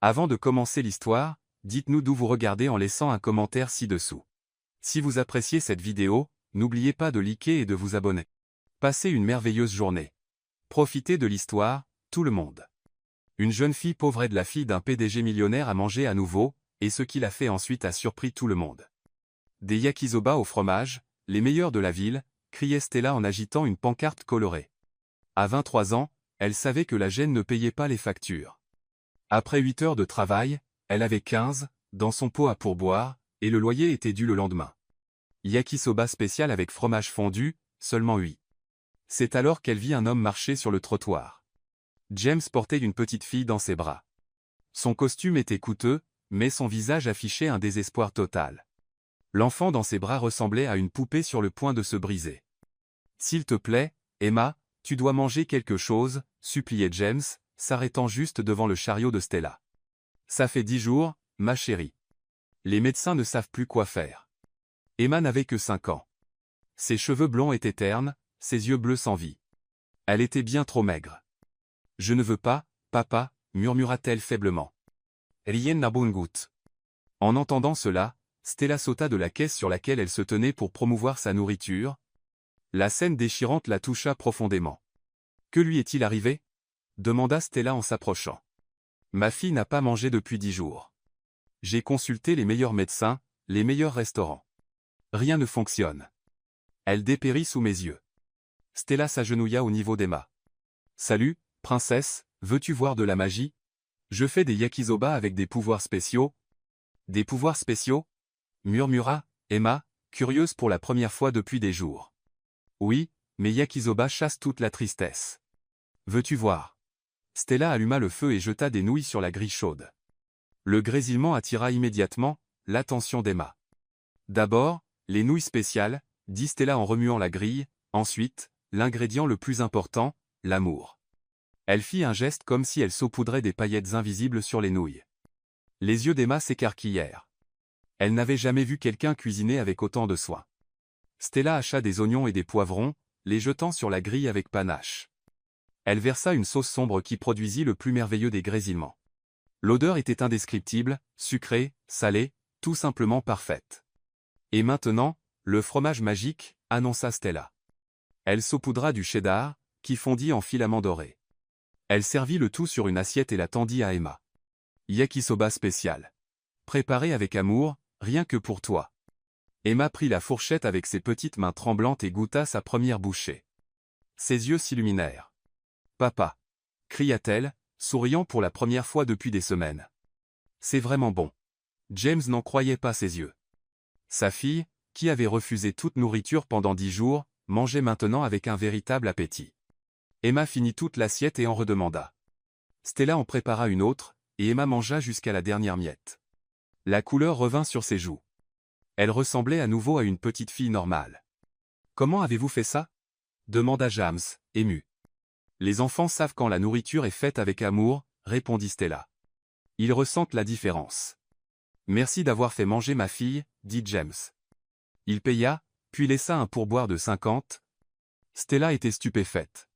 Avant de commencer l'histoire, dites-nous d'où vous regardez en laissant un commentaire ci-dessous. Si vous appréciez cette vidéo, n'oubliez pas de liker et de vous abonner. Passez une merveilleuse journée. Profitez de l'histoire, tout le monde. Une jeune fille pauvre aide la fille d'un PDG millionnaire à manger à nouveau, et ce qu'il a fait ensuite a surpris tout le monde. Des yakisoba au fromage, les meilleurs de la ville, criait Stella en agitant une pancarte colorée. À 23 ans, elle savait que la gêne ne payait pas les factures. Après 8 heures de travail, elle avait 15 dans son pot à pourboire, et le loyer était dû le lendemain. Yakisoba spécial avec fromage fondu, seulement 8. C'est alors qu'elle vit un homme marcher sur le trottoir. James portait une petite fille dans ses bras. Son costume était coûteux, mais son visage affichait un désespoir total. L'enfant dans ses bras ressemblait à une poupée sur le point de se briser. « S'il te plaît, Emma, tu dois manger quelque chose, » suppliait James, s'arrêtant juste devant le chariot de Stella. « Ça fait 10 jours, ma chérie. Les médecins ne savent plus quoi faire. » Emma n'avait que 5 ans. Ses cheveux blonds étaient ternes, ses yeux bleus sans vie. Elle était bien trop maigre. « Je ne veux pas, papa, » murmura-t-elle faiblement. « Rien n'a bon goût. » En entendant cela, Stella sauta de la caisse sur laquelle elle se tenait pour promouvoir sa nourriture. La scène déchirante la toucha profondément. « Que lui est-il arrivé ?» demanda Stella en s'approchant. « Ma fille n'a pas mangé depuis 10 jours. J'ai consulté les meilleurs médecins, les meilleurs restaurants. Rien ne fonctionne. Elle dépérit sous mes yeux. » Stella s'agenouilla au niveau d'Emma. « Salut, princesse, veux-tu voir de la magie? Je fais des yakisoba avec des pouvoirs spéciaux. » « Des pouvoirs spéciaux ?» murmura Emma, curieuse pour la première fois depuis des jours. « Oui, mes yakisoba chassent toute la tristesse. Veux-tu voir ?» Stella alluma le feu et jeta des nouilles sur la grille chaude. Le grésillement attira immédiatement l'attention d'Emma. « D'abord, les nouilles spéciales, » dit Stella en remuant la grille, ensuite, l'ingrédient le plus important, l'amour. Elle fit un geste comme si elle saupoudrait des paillettes invisibles sur les nouilles. Les yeux d'Emma s'écarquillèrent. Elle n'avait jamais vu quelqu'un cuisiner avec autant de soin. Stella hacha des oignons et des poivrons, les jetant sur la grille avec panache. Elle versa une sauce sombre qui produisit le plus merveilleux des grésillements. L'odeur était indescriptible, sucrée, salée, tout simplement parfaite. « Et maintenant, le fromage magique, » annonça Stella. Elle saupoudra du cheddar, qui fondit en filaments dorés. Elle servit le tout sur une assiette et la tendit à Emma. « Yakisoba spécial. Préparé avec amour, rien que pour toi. » Emma prit la fourchette avec ses petites mains tremblantes et goûta sa première bouchée. Ses yeux s'illuminèrent. « Papa !» cria-t-elle, souriant pour la première fois depuis des semaines. « C'est vraiment bon. » James n'en croyait pas ses yeux. Sa fille, qui avait refusé toute nourriture pendant 10 jours, mangeait maintenant avec un véritable appétit. Emma finit toute l'assiette et en redemanda. Stella en prépara une autre, et Emma mangea jusqu'à la dernière miette. La couleur revint sur ses joues. Elle ressemblait à nouveau à une petite fille normale. « Comment avez-vous fait ça ?» demanda James, ému. « Les enfants savent quand la nourriture est faite avec amour, » répondit Stella. « Ils ressentent la différence. »« Merci d'avoir fait manger ma fille, » dit James. Il paya, puis laissa un pourboire de 50. Stella était stupéfaite.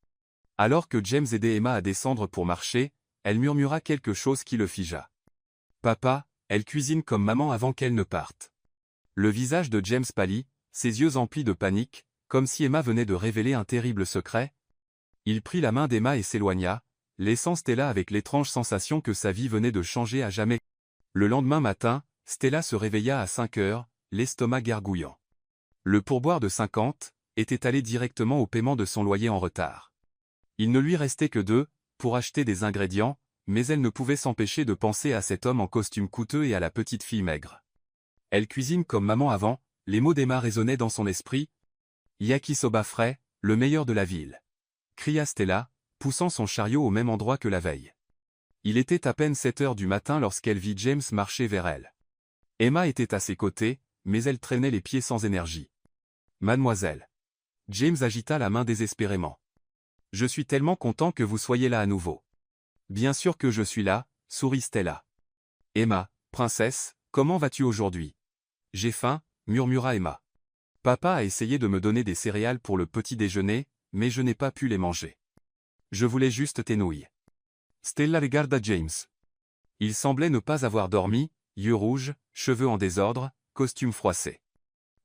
Alors que James aidait Emma à descendre pour marcher, elle murmura quelque chose qui le figea. « Papa, elle cuisine comme maman avant qu'elle ne parte. » Le visage de James pâlit, ses yeux emplis de panique, comme si Emma venait de révéler un terrible secret. Il prit la main d'Emma et s'éloigna, laissant Stella avec l'étrange sensation que sa vie venait de changer à jamais. Le lendemain matin, Stella se réveilla à 5 heures, l'estomac gargouillant. Le pourboire de 50 était allé directement au paiement de son loyer en retard. Il ne lui restait que 2 pour acheter des ingrédients, mais elle ne pouvait s'empêcher de penser à cet homme en costume coûteux et à la petite fille maigre. Elle cuisine comme maman avant, les mots d'Emma résonnaient dans son esprit. « Yakisoba frais, le meilleur de la ville !» cria Stella, poussant son chariot au même endroit que la veille. Il était à peine 7 heures du matin lorsqu'elle vit James marcher vers elle. Emma était à ses côtés, mais elle traînait les pieds sans énergie. « Mademoiselle !» James agita la main désespérément. « Je suis tellement content que vous soyez là à nouveau. »« Bien sûr que je suis là, » sourit Stella. « Emma, princesse, comment vas-tu aujourd'hui ?»« J'ai faim, » murmura Emma. « Papa a essayé de me donner des céréales pour le petit déjeuner, mais je n'ai pas pu les manger. Je voulais juste tes nouilles. » Stella regarda James. Il semblait ne pas avoir dormi, yeux rouges, cheveux en désordre, costume froissé.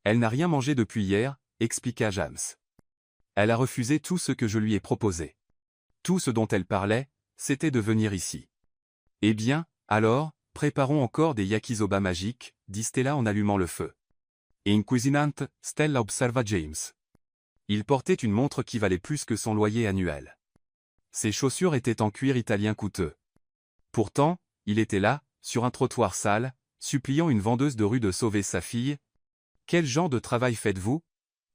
Elle n'a rien mangé depuis hier, expliqua James. Elle a refusé tout ce que je lui ai proposé. Tout ce dont elle parlait, c'était de venir ici. Eh bien, alors, préparons encore des yakisoba magiques, dit Stella en allumant le feu. Inquisinante, Stella observa James. Il portait une montre qui valait plus que son loyer annuel. Ses chaussures étaient en cuir italien coûteux. Pourtant, il était là, sur un trottoir sale, suppliant une vendeuse de rue de sauver sa fille. « Quel genre de travail faites-vous »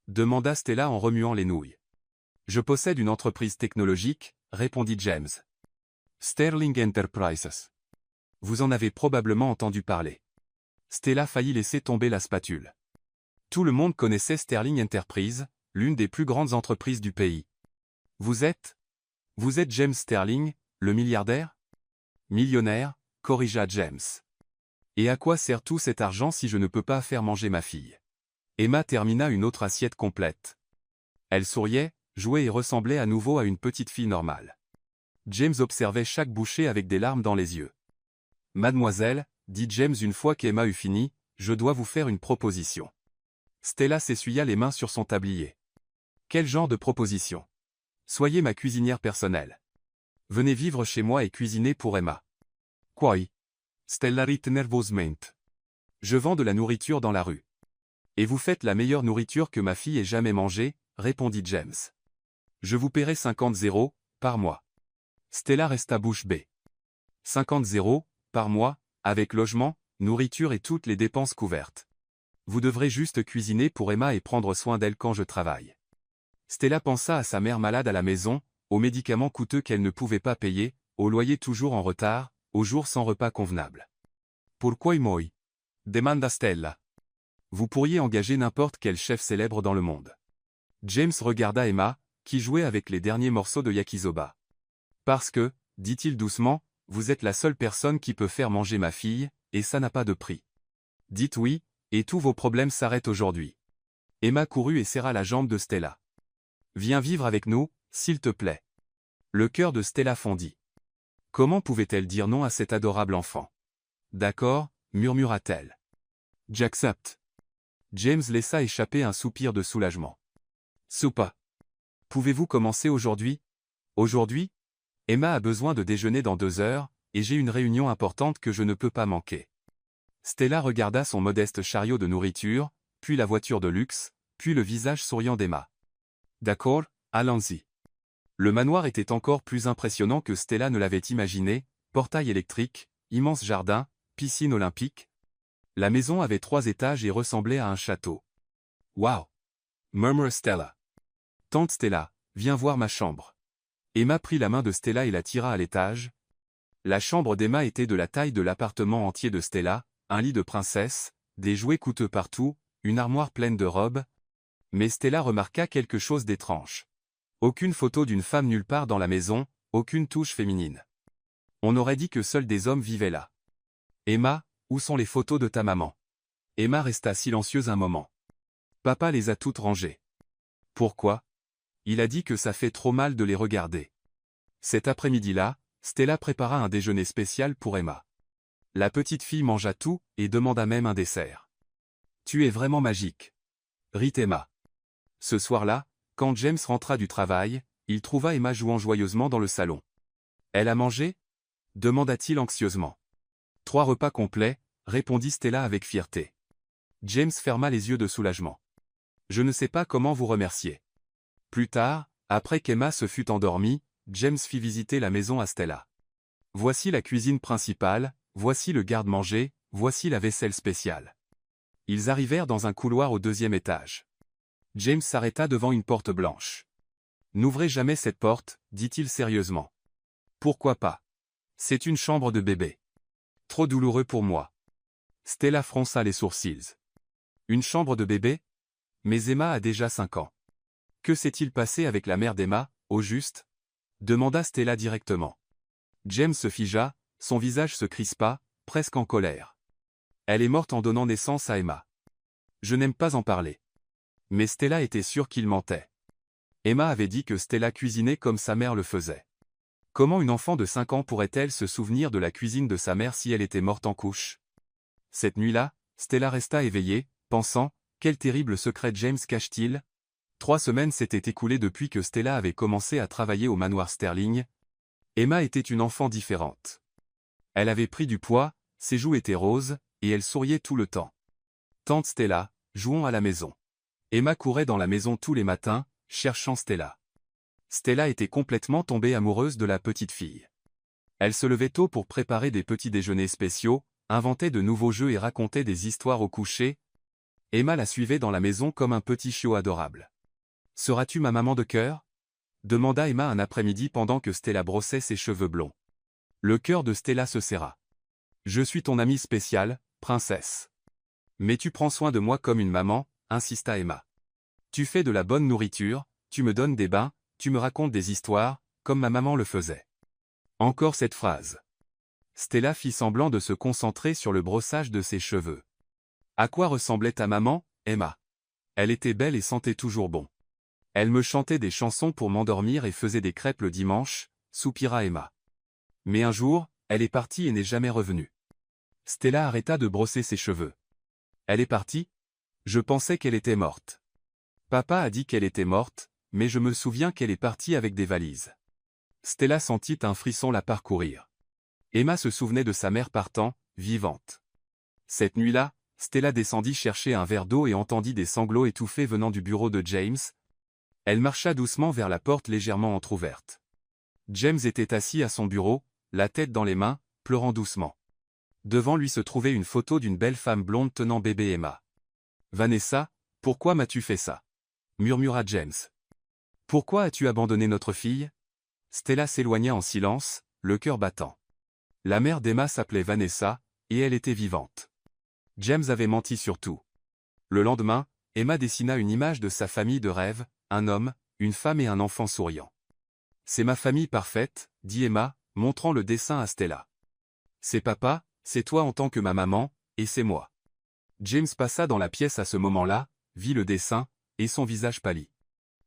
demanda Stella en remuant les nouilles. « Je possède une entreprise technologique, » répondit James. « Sterling Enterprises. Vous en avez probablement entendu parler. » Stella faillit laisser tomber la spatule. Tout le monde connaissait Sterling Enterprises, l'une des plus grandes entreprises du pays. « Vous êtes James Sterling, le milliardaire ?»« Millionnaire, » corrigea James. « Et à quoi sert tout cet argent si je ne peux pas faire manger ma fille ?» Emma termina une autre assiette complète. Elle souriait, jouait et ressemblait à nouveau à une petite fille normale. James observait chaque bouchée avec des larmes dans les yeux. « Mademoiselle, » dit James une fois qu'Emma eut fini, « je dois vous faire une proposition. » Stella s'essuya les mains sur son tablier. « Quel genre de proposition ? » « Soyez ma cuisinière personnelle. Venez vivre chez moi et cuisiner pour Emma. »« Quoi ? » Stella rit nervosement. « Je vends de la nourriture dans la rue. »« Et vous faites la meilleure nourriture que ma fille ait jamais mangée, » répondit James. « Je vous paierai 50 € par mois. » Stella resta bouche bée. 50 € par mois, avec logement, nourriture et toutes les dépenses couvertes. Vous devrez juste cuisiner pour Emma et prendre soin d'elle quand je travaille. Stella pensa à sa mère malade à la maison, aux médicaments coûteux qu'elle ne pouvait pas payer, au loyer toujours en retard, aux jours sans repas convenable. « Pourquoi moi ?» demanda Stella. « Vous pourriez engager n'importe quel chef célèbre dans le monde. » James regarda Emma, qui jouait avec les derniers morceaux de yakisoba. « Parce que, dit-il doucement, vous êtes la seule personne qui peut faire manger ma fille, et ça n'a pas de prix. Dites oui, et tous vos problèmes s'arrêtent aujourd'hui. » Emma courut et serra la jambe de Stella. « Viens vivre avec nous, s'il te plaît. » Le cœur de Stella fondit. Comment pouvait-elle dire non à cet adorable enfant? « D'accord, » murmura-t-elle. « J'accepte. » James laissa échapper un soupir de soulagement. « Soupa. Pouvez-vous commencer aujourd'hui? » Aujourd'hui? Emma a besoin de déjeuner dans 2 heures, et j'ai une réunion importante que je ne peux pas manquer. Stella regarda son modeste chariot de nourriture, puis la voiture de luxe, puis le visage souriant d'Emma. D'accord, allons-y. Le manoir était encore plus impressionnant que Stella ne l'avait imaginé, portail électrique, immense jardin, piscine olympique. La maison avait 3 étages et ressemblait à un château. Waouh! Murmura Stella. Tante Stella, viens voir ma chambre. Emma prit la main de Stella et la tira à l'étage. La chambre d'Emma était de la taille de l'appartement entier de Stella, un lit de princesse, des jouets coûteux partout, une armoire pleine de robes. Mais Stella remarqua quelque chose d'étrange. Aucune photo d'une femme nulle part dans la maison, aucune touche féminine. On aurait dit que seuls des hommes vivaient là. Emma, où sont les photos de ta maman? Emma resta silencieuse un moment. Papa les a toutes rangées. Pourquoi? Il a dit que ça fait trop mal de les regarder. Cet après-midi-là, Stella prépara un déjeuner spécial pour Emma. La petite fille mangea tout, et demanda même un dessert. Tu es vraiment magique. Rit Emma. Ce soir-là, quand James rentra du travail, il trouva Emma jouant joyeusement dans le salon. Elle a mangé? Demanda-t-il anxieusement. 3 repas complets, répondit Stella avec fierté. James ferma les yeux de soulagement. Je ne sais pas comment vous remercier. Plus tard, après qu'Emma se fut endormie, James fit visiter la maison à Stella. Voici la cuisine principale, voici le garde-manger, voici la vaisselle spéciale. Ils arrivèrent dans un couloir au 2e étage. James s'arrêta devant une porte blanche. N'ouvrez jamais cette porte, dit-il sérieusement. Pourquoi pas? C'est une chambre de bébé. Trop douloureux pour moi. Stella fronça les sourcils. Une chambre de bébé? Mais Emma a déjà 5 ans. Que s'est-il passé avec la mère d'Emma, au juste? Demanda Stella directement. James se figea, son visage se crispa, presque en colère. Elle est morte en donnant naissance à Emma. Je n'aime pas en parler. Mais Stella était sûre qu'il mentait. Emma avait dit que Stella cuisinait comme sa mère le faisait. Comment une enfant de 5 ans pourrait-elle se souvenir de la cuisine de sa mère si elle était morte en couche? Cette nuit-là, Stella resta éveillée, pensant, quel terrible secret James cache-t-il? 3 semaines s'étaient écoulées depuis que Stella avait commencé à travailler au manoir Sterling. Emma était une enfant différente. Elle avait pris du poids, ses joues étaient roses, et elle souriait tout le temps. Tante Stella, jouons à la maison. Emma courait dans la maison tous les matins, cherchant Stella. Stella était complètement tombée amoureuse de la petite fille. Elle se levait tôt pour préparer des petits déjeuners spéciaux, inventait de nouveaux jeux et racontait des histoires au coucher. Emma la suivait dans la maison comme un petit chiot adorable. « Seras-tu ma maman de cœur ?» demanda Emma un après-midi pendant que Stella brossait ses cheveux blonds. Le cœur de Stella se serra. « Je suis ton amie spéciale, princesse. Mais tu prends soin de moi comme une maman, insista Emma. Tu fais de la bonne nourriture, tu me donnes des bains, tu me racontes des histoires, comme ma maman le faisait. » Encore cette phrase. Stella fit semblant de se concentrer sur le brossage de ses cheveux. À quoi ressemblait ta maman, Emma? Elle était belle et sentait toujours bon. Elle me chantait des chansons pour m'endormir et faisait des crêpes le dimanche, soupira Emma. Mais un jour, elle est partie et n'est jamais revenue. Stella arrêta de brosser ses cheveux. Elle est partie? Je pensais qu'elle était morte. Papa a dit qu'elle était morte, mais je me souviens qu'elle est partie avec des valises. Stella sentit un frisson la parcourir. Emma se souvenait de sa mère partant, vivante. Cette nuit-là, Stella descendit chercher un verre d'eau et entendit des sanglots étouffés venant du bureau de James. Elle marcha doucement vers la porte légèrement entr'ouverte. James était assis à son bureau, la tête dans les mains, pleurant doucement. Devant lui se trouvait une photo d'une belle femme blonde tenant bébé Emma. « Vanessa, pourquoi m'as-tu fait ça ?» murmura James. « Pourquoi as-tu abandonné notre fille ?» Stella s'éloigna en silence, le cœur battant. La mère d'Emma s'appelait Vanessa, et elle était vivante. James avait menti sur tout. Le lendemain, Emma dessina une image de sa famille de rêve, un homme, une femme et un enfant souriant. « C'est ma famille parfaite, » dit Emma, montrant le dessin à Stella. « C'est papa, c'est toi en tant que ma maman, et c'est moi. » James passa dans la pièce à ce moment-là, vit le dessin, et son visage pâlit.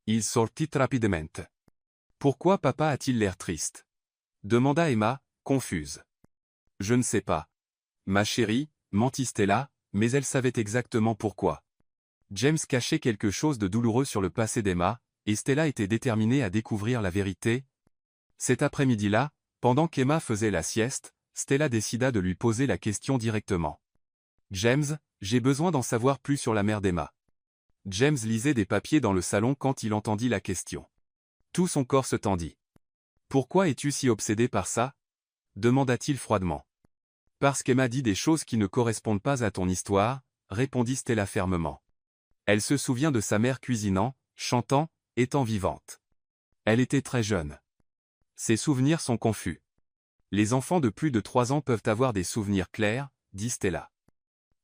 Il sortit rapidement. « Pourquoi papa a-t-il l'air triste ?» demanda Emma, confuse. « Je ne sais pas. Ma chérie, mentit Stella, mais elle savait exactement pourquoi. James cachait quelque chose de douloureux sur le passé d'Emma, et Stella était déterminée à découvrir la vérité. Cet après-midi-là, pendant qu'Emma faisait la sieste, Stella décida de lui poser la question directement. « James, j'ai besoin d'en savoir plus sur la mère d'Emma. » James lisait des papiers dans le salon quand il entendit la question. Tout son corps se tendit. « Pourquoi es-tu si obsédé par ça ?» demanda-t-il froidement. « Parce qu'Emma dit des choses qui ne correspondent pas à ton histoire, » répondit Stella fermement. Elle se souvient de sa mère cuisinant, chantant, étant vivante. Elle était très jeune. Ses souvenirs sont confus. Les enfants de plus de 3 ans peuvent avoir des souvenirs clairs, dit Stella.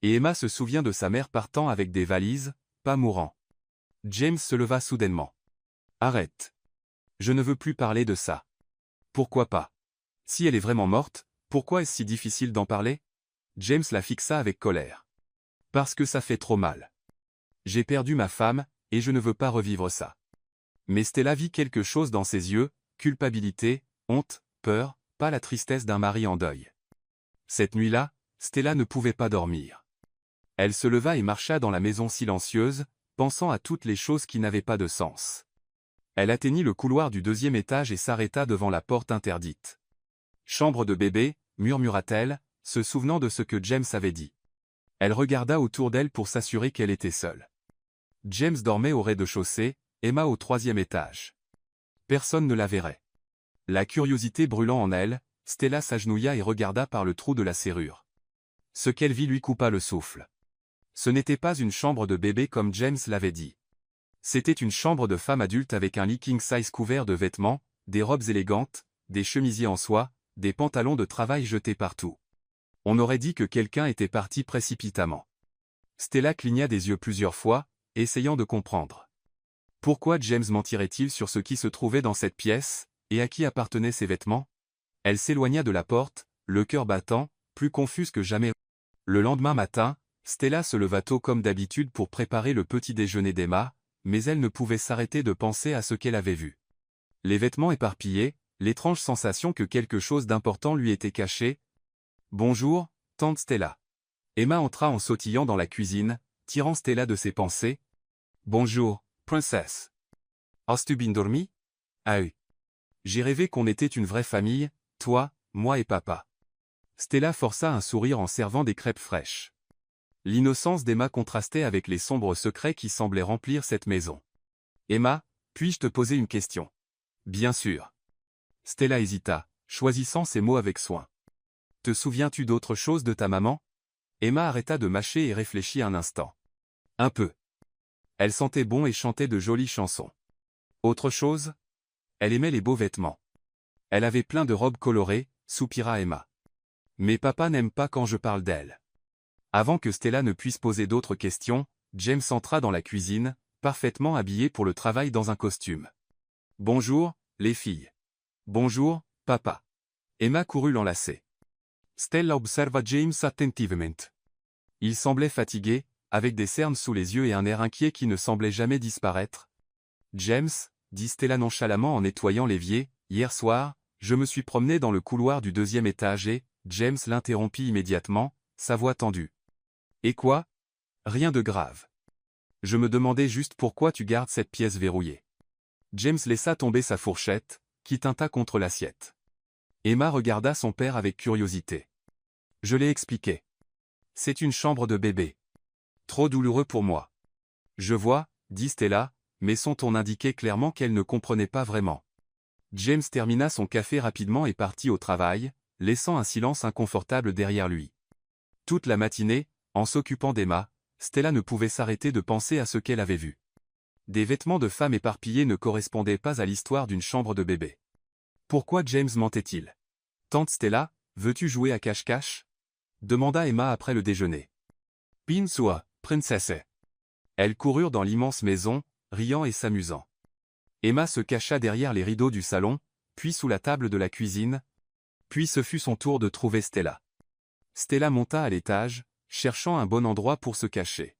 Et Emma se souvient de sa mère partant avec des valises, pas mourant. James se leva soudainement. Arrête. Je ne veux plus parler de ça. Pourquoi pas? Si elle est vraiment morte, pourquoi est-ce si difficile d'en parler? James la fixa avec colère. Parce que ça fait trop mal. J'ai perdu ma femme, et je ne veux pas revivre ça. Mais Stella vit quelque chose dans ses yeux, culpabilité, honte, peur, pas la tristesse d'un mari en deuil. Cette nuit-là, Stella ne pouvait pas dormir. Elle se leva et marcha dans la maison silencieuse, pensant à toutes les choses qui n'avaient pas de sens. Elle atteignit le couloir du 2e étage et s'arrêta devant la porte interdite. « Chambre de bébé » murmura-t-elle, se souvenant de ce que James avait dit. Elle regarda autour d'elle pour s'assurer qu'elle était seule. James dormait au rez-de-chaussée, Emma au 3e étage. Personne ne la verrait. La curiosité brûlant en elle, Stella s'agenouilla et regarda par le trou de la serrure. Ce qu'elle vit lui coupa le souffle. Ce n'était pas une chambre de bébé comme James l'avait dit. C'était une chambre de femme adulte avec un lit king size couvert de vêtements, des robes élégantes, des chemisiers en soie, des pantalons de travail jetés partout. On aurait dit que quelqu'un était parti précipitamment. Stella cligna des yeux plusieurs fois, essayant de comprendre. Pourquoi James mentirait-il sur ce qui se trouvait dans cette pièce, et à qui appartenaient ces vêtements? Elle s'éloigna de la porte, le cœur battant, plus confuse que jamais. Le lendemain matin, Stella se leva tôt comme d'habitude pour préparer le petit déjeuner d'Emma, mais elle ne pouvait s'arrêter de penser à ce qu'elle avait vu. Les vêtements éparpillés, l'étrange sensation que quelque chose d'important lui était caché. « Bonjour, tante Stella. » Emma entra en sautillant dans la cuisine, tirant Stella de ses pensées. « Bonjour, princesse. Hast du bien dormi? Ah oui. J'ai rêvé qu'on était une vraie famille, toi, moi et papa. » Stella força un sourire en servant des crêpes fraîches. L'innocence d'Emma contrastait avec les sombres secrets qui semblaient remplir cette maison. « Emma, puis-je te poser une question? » « Bien sûr. » Stella hésita, choisissant ses mots avec soin. « Te souviens-tu d'autre chose de ta maman? » Emma arrêta de mâcher et réfléchit un instant. « Un peu. Elle sentait bon et chantait de jolies chansons. Autre chose? Elle aimait les beaux vêtements. Elle avait plein de robes colorées, soupira Emma. Mais papa n'aime pas quand je parle d'elle. » Avant que Stella ne puisse poser d'autres questions, James entra dans la cuisine, parfaitement habillé pour le travail dans un costume. « Bonjour, les filles. »« Bonjour, papa. » Emma courut l'enlacer. Stella observa James attentivement. Il semblait fatigué, avec des cernes sous les yeux et un air inquiet qui ne semblait jamais disparaître. « James, » dit Stella nonchalamment en nettoyant l'évier, « hier soir, je me suis promené dans le couloir du 2e étage et, James l'interrompit immédiatement, sa voix tendue. « Et quoi? Rien de grave. Je me demandais juste pourquoi tu gardes cette pièce verrouillée. » James laissa tomber sa fourchette, qui tinta contre l'assiette. Emma regarda son père avec curiosité. « Je l'ai expliqué. C'est une chambre de bébé. Trop douloureux pour moi. »« Je vois, » dit Stella, mais son ton indiquait clairement qu'elle ne comprenait pas vraiment. James termina son café rapidement et partit au travail, laissant un silence inconfortable derrière lui. Toute la matinée, en s'occupant d'Emma, Stella ne pouvait s'arrêter de penser à ce qu'elle avait vu. Des vêtements de femme éparpillés ne correspondaient pas à l'histoire d'une chambre de bébé. Pourquoi James mentait-il? « Tante Stella, veux-tu jouer à cache-cache » demanda Emma après le déjeuner. « Bien sûr, princesse. » Elles coururent dans l'immense maison, riant et s'amusant. Emma se cacha derrière les rideaux du salon, puis sous la table de la cuisine. Puis ce fut son tour de trouver Stella. Stella monta à l'étage, cherchant un bon endroit pour se cacher.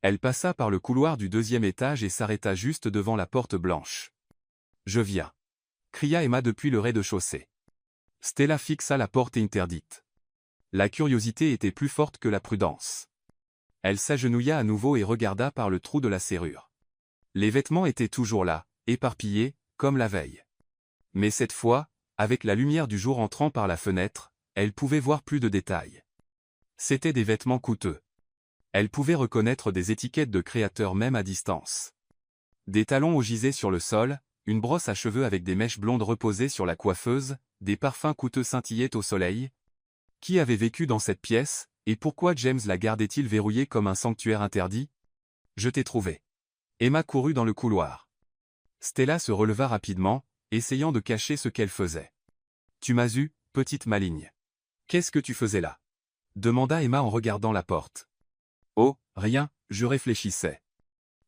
Elle passa par le couloir du 2e étage et s'arrêta juste devant la porte blanche. « Je viens » cria Emma depuis le rez-de-chaussée. Stella fixa la porte interdite. La curiosité était plus forte que la prudence. Elle s'agenouilla à nouveau et regarda par le trou de la serrure. Les vêtements étaient toujours là, éparpillés, comme la veille. Mais cette fois, avec la lumière du jour entrant par la fenêtre, elle pouvait voir plus de détails. C'étaient des vêtements coûteux. Elle pouvait reconnaître des étiquettes de créateurs même à distance. Des talons gisaient sur le sol, une brosse à cheveux avec des mèches blondes reposées sur la coiffeuse, des parfums coûteux scintillaient au soleil. Qui avait vécu dans cette pièce, et pourquoi James la gardait-il verrouillée comme un sanctuaire interdit? « Je t'ai trouvé. » Emma courut dans le couloir. Stella se releva rapidement, essayant de cacher ce qu'elle faisait. « Tu m'as eu, petite maligne. Qu'est-ce que tu faisais là ?» demanda Emma en regardant la porte. « Oh, rien, je réfléchissais. »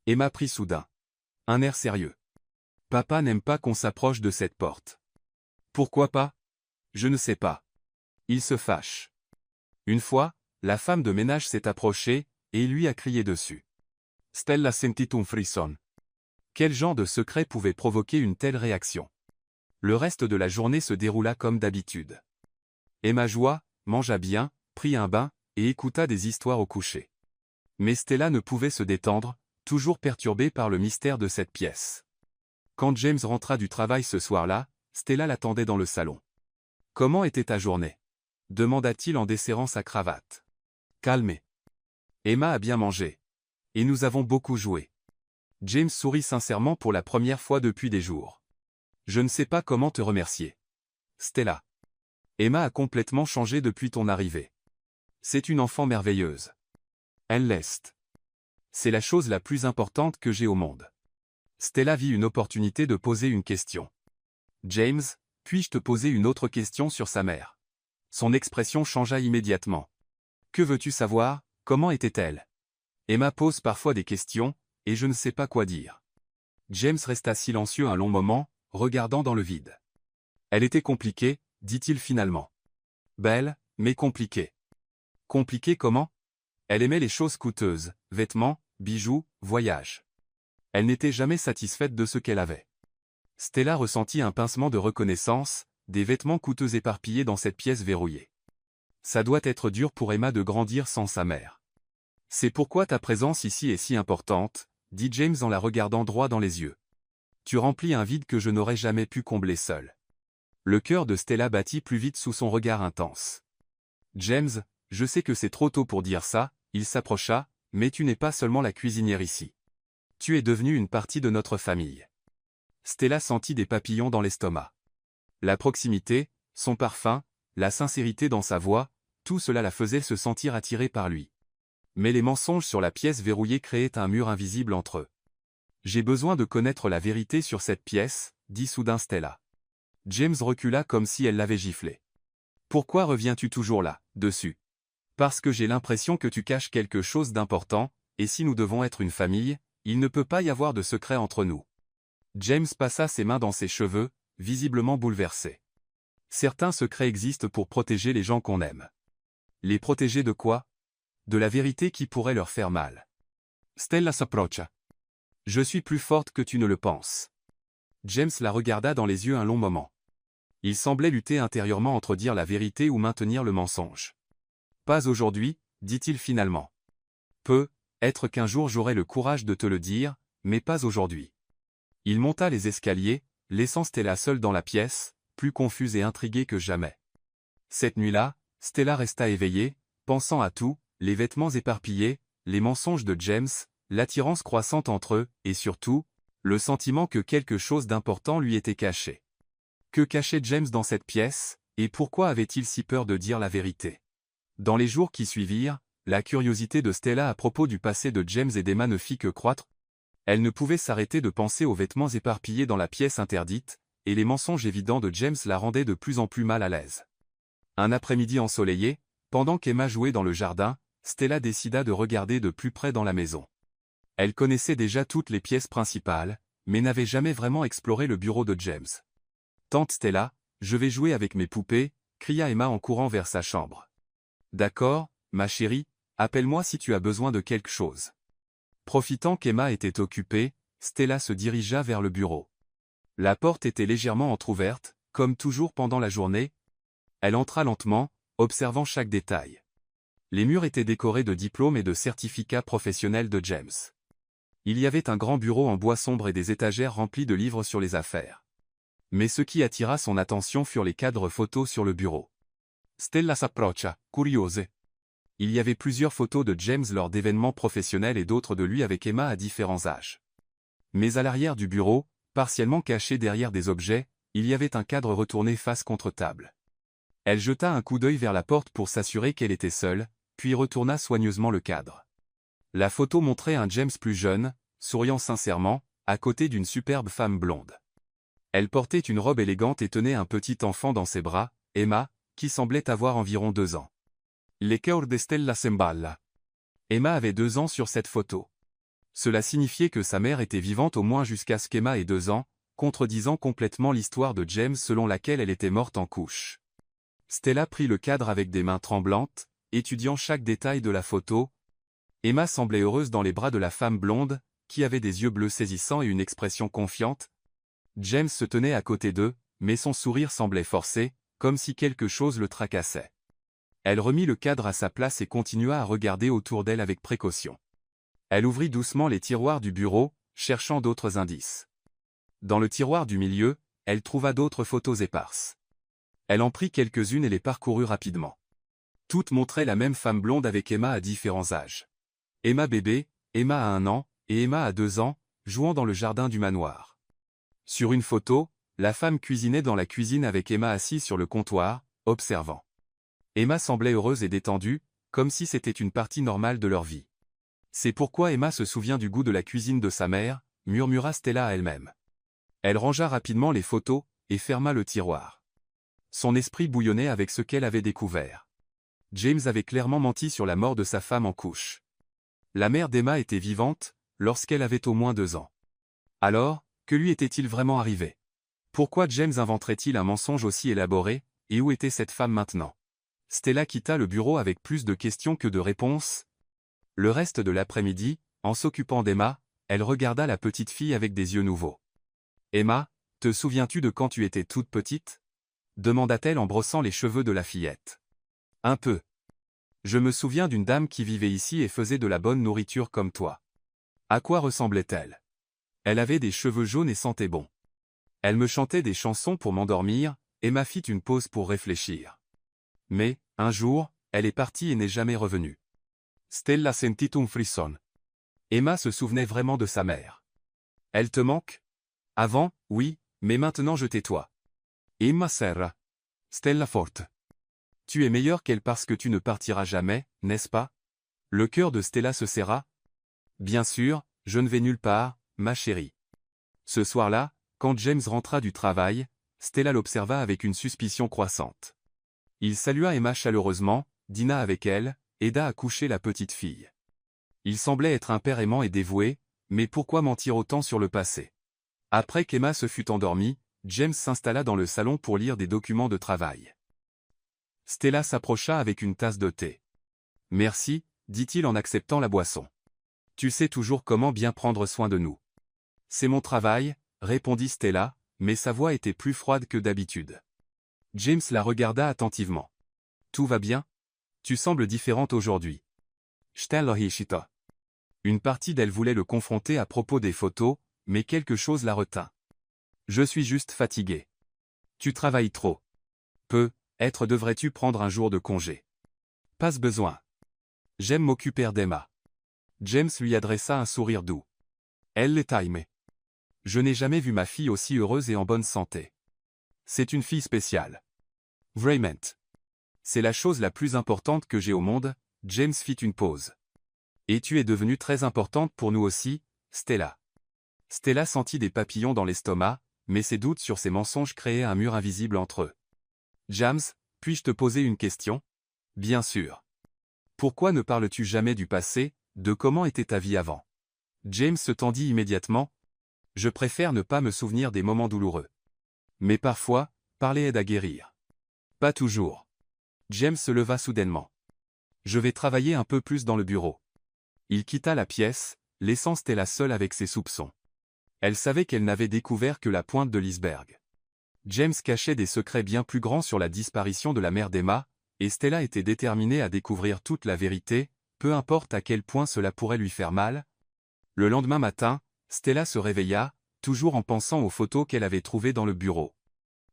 Emma prit soudain un air sérieux. « Papa n'aime pas qu'on s'approche de cette porte. »« Pourquoi pas? » ?»« Je ne sais pas. Il se fâche. » Une fois, la femme de ménage s'est approchée, et il lui a crié dessus. Stella sentit un frisson. Quel genre de secret pouvait provoquer une telle réaction? Le reste de la journée se déroula comme d'habitude. Emma joua, mangea bien, prit un bain, et écouta des histoires au coucher. Mais Stella ne pouvait se détendre, toujours perturbée par le mystère de cette pièce. Quand James rentra du travail ce soir-là, Stella l'attendait dans le salon. « Comment était ta journée » demanda-t-il en desserrant sa cravate. « Calmez. Emma a bien mangé. Et nous avons beaucoup joué. » James sourit sincèrement pour la première fois depuis des jours. « Je ne sais pas comment te remercier. Stella. Emma a complètement changé depuis ton arrivée. C'est une enfant merveilleuse. Elle l'est. C'est la chose la plus importante que j'ai au monde. » Stella vit une opportunité de poser une question. « James, puis-je te poser une autre question sur sa mère ?» Son expression changea immédiatement. « Que veux-tu savoir, comment était-elle » Emma pose parfois des questions, et je ne sais pas quoi dire. James resta silencieux un long moment, regardant dans le vide. « Elle était compliquée, dit-il finalement. Belle, mais compliquée. Compliquée comment? Elle aimait les choses coûteuses, vêtements, bijoux, voyages. Elle n'était jamais satisfaite de ce qu'elle avait. Stella ressentit un pincement de reconnaissance, des vêtements coûteux éparpillés dans cette pièce verrouillée. Ça doit être dur pour Emma de grandir sans sa mère. C'est pourquoi ta présence ici est si importante, dit James en la regardant droit dans les yeux. Tu remplis un vide que je n'aurais jamais pu combler seul. Le cœur de Stella battit plus vite sous son regard intense. James, je sais que c'est trop tôt pour dire ça, il s'approcha, mais tu n'es pas seulement la cuisinière ici. Tu es devenue une partie de notre famille. Stella sentit des papillons dans l'estomac. La proximité, son parfum, la sincérité dans sa voix, tout cela la faisait se sentir attirée par lui. Mais les mensonges sur la pièce verrouillée créaient un mur invisible entre eux. J'ai besoin de connaître la vérité sur cette pièce, dit soudain Stella. James recula comme si elle l'avait giflé. Pourquoi reviens-tu toujours là, dessus? Parce que j'ai l'impression que tu caches quelque chose d'important, et si nous devons être une famille, il ne peut pas y avoir de secret entre nous. James passa ses mains dans ses cheveux, visiblement bouleversé. Certains secrets existent pour protéger les gens qu'on aime. Les protéger de quoi? De la vérité qui pourrait leur faire mal. Stella s'approcha. Je suis plus forte que tu ne le penses. James la regarda dans les yeux un long moment. Il semblait lutter intérieurement entre dire la vérité ou maintenir le mensonge. Pas aujourd'hui, dit-il finalement. Peut-être qu'un jour j'aurai le courage de te le dire, mais pas aujourd'hui. Il monta les escaliers, laissant Stella seule dans la pièce, plus confuse et intriguée que jamais. Cette nuit-là, Stella resta éveillée, pensant à tout, les vêtements éparpillés, les mensonges de James, l'attirance croissante entre eux, et surtout, le sentiment que quelque chose d'important lui était caché. Que cachait James dans cette pièce, et pourquoi avait-il si peur de dire la vérité? Dans les jours qui suivirent, la curiosité de Stella à propos du passé de James et d'Emma ne fit que croître. Elle ne pouvait s'arrêter de penser aux vêtements éparpillés dans la pièce interdite, et les mensonges évidents de James la rendaient de plus en plus mal à l'aise. Un après-midi ensoleillé, pendant qu'Emma jouait dans le jardin, Stella décida de regarder de plus près dans la maison. Elle connaissait déjà toutes les pièces principales, mais n'avait jamais vraiment exploré le bureau de James. « Tante Stella, je vais jouer avec mes poupées », cria Emma en courant vers sa chambre. « D'accord, ma chérie, appelle-moi si tu as besoin de quelque chose. » Profitant qu'Emma était occupée, Stella se dirigea vers le bureau. La porte était légèrement entr'ouverte, comme toujours pendant la journée. Elle entra lentement, observant chaque détail. Les murs étaient décorés de diplômes et de certificats professionnels de James. Il y avait un grand bureau en bois sombre et des étagères remplies de livres sur les affaires. Mais ce qui attira son attention furent les cadres photos sur le bureau. Stella s'approcha, curiosa. Il y avait plusieurs photos de James lors d'événements professionnels et d'autres de lui avec Emma à différents âges. Mais à l'arrière du bureau, partiellement caché derrière des objets, il y avait un cadre retourné face contre table. Elle jeta un coup d'œil vers la porte pour s'assurer qu'elle était seule, puis retourna soigneusement le cadre. La photo montrait un James plus jeune, souriant sincèrement, à côté d'une superbe femme blonde. Elle portait une robe élégante et tenait un petit enfant dans ses bras, Emma, qui semblait avoir environ 2 ans. Le cœur de Stella s'emballa. Emma avait 2 ans sur cette photo. Cela signifiait que sa mère était vivante au moins jusqu'à ce qu'Emma ait 2 ans, contredisant complètement l'histoire de James selon laquelle elle était morte en couche. Stella prit le cadre avec des mains tremblantes, étudiant chaque détail de la photo. Emma semblait heureuse dans les bras de la femme blonde, qui avait des yeux bleus saisissants et une expression confiante. James se tenait à côté d'eux, mais son sourire semblait forcé, comme si quelque chose le tracassait. Elle remit le cadre à sa place et continua à regarder autour d'elle avec précaution. Elle ouvrit doucement les tiroirs du bureau, cherchant d'autres indices. Dans le tiroir du milieu, elle trouva d'autres photos éparses. Elle en prit quelques-unes et les parcourut rapidement. Toutes montraient la même femme blonde avec Emma à différents âges. Emma bébé, Emma à 1 an, et Emma à 2 ans, jouant dans le jardin du manoir. Sur une photo, la femme cuisinait dans la cuisine avec Emma assise sur le comptoir, observant. Emma semblait heureuse et détendue, comme si c'était une partie normale de leur vie. C'est pourquoi Emma se souvient du goût de la cuisine de sa mère, murmura Stella à elle-même. Elle rangea rapidement les photos, et ferma le tiroir. Son esprit bouillonnait avec ce qu'elle avait découvert. James avait clairement menti sur la mort de sa femme en couche. La mère d'Emma était vivante, lorsqu'elle avait au moins 2 ans. Alors, que lui était-il vraiment arrivé? Pourquoi James inventerait-il un mensonge aussi élaboré, et où était cette femme maintenant? Stella quitta le bureau avec plus de questions que de réponses. Le reste de l'après-midi, en s'occupant d'Emma, elle regarda la petite fille avec des yeux nouveaux. « Emma, Te souviens-tu de quand tu étais toute petite? Demanda-t-elle en brossant les cheveux de la fillette. Un peu. Je me souviens d'une dame qui vivait ici et faisait de la bonne nourriture comme toi. À quoi ressemblait-elle? Elle avait des cheveux jaunes et sentait bon. Elle me chantait des chansons pour m'endormir, Emma fit une pause pour réfléchir. Mais, un jour, elle est partie et n'est jamais revenue. Stella sentit un frisson. Emma se souvenait vraiment de sa mère. Elle te manque? Avant, oui, mais maintenant je tais-toi. Emma serra. Stella forte. Tu es meilleure qu'elle parce que tu ne partiras jamais, n'est-ce pas? Le cœur de Stella se serra. Bien sûr, je ne vais nulle part, ma chérie. Ce soir-là, quand James rentra du travail, Stella l'observa avec une suspicion croissante. Il salua Emma chaleureusement, dîna avec elle, aida à coucher la petite fille. Il semblait être un père aimant et dévoué, mais pourquoi mentir autant sur le passé? Après qu'Emma se fut endormie, James s'installa dans le salon pour lire des documents de travail. Stella s'approcha avec une tasse de thé. « Merci, dit-il en acceptant la boisson. Tu sais toujours comment bien prendre soin de nous. C'est mon travail, répondit Stella, mais sa voix était plus froide que d'habitude. James la regarda attentivement. Tout va bien? Tu sembles différente aujourd'hui. Une partie d'elle voulait le confronter à propos des photos, mais quelque chose la retint. Je suis juste fatigué. Tu travailles trop. Peut-être devrais-tu prendre un jour de congé. Pas besoin. J'aime m'occuper d'Emma. James lui adressa un sourire doux. Elle l'est aimée. Je n'ai jamais vu ma fille aussi heureuse et en bonne santé. C'est une fille spéciale. Vraiment. C'est la chose la plus importante que j'ai au monde, James fit une pause. Et tu es devenue très importante pour nous aussi, Stella. Stella sentit des papillons dans l'estomac, mais ses doutes sur ses mensonges créaient un mur invisible entre eux. James, puis-je te poser une question? Bien sûr. Pourquoi ne parles-tu jamais du passé, de comment était ta vie avant? James se tendit immédiatement. Je préfère ne pas me souvenir des moments douloureux. Mais parfois, parler aide à guérir. Pas toujours. James se leva soudainement. Je vais travailler un peu plus dans le bureau. Il quitta la pièce, laissant Stella seule avec ses soupçons. Elle savait qu'elle n'avait découvert que la pointe de l'iceberg. James cachait des secrets bien plus grands sur la disparition de la mère d'Emma, et Stella était déterminée à découvrir toute la vérité, peu importe à quel point cela pourrait lui faire mal. Le lendemain matin, Stella se réveilla, toujours en pensant aux photos qu'elle avait trouvées dans le bureau.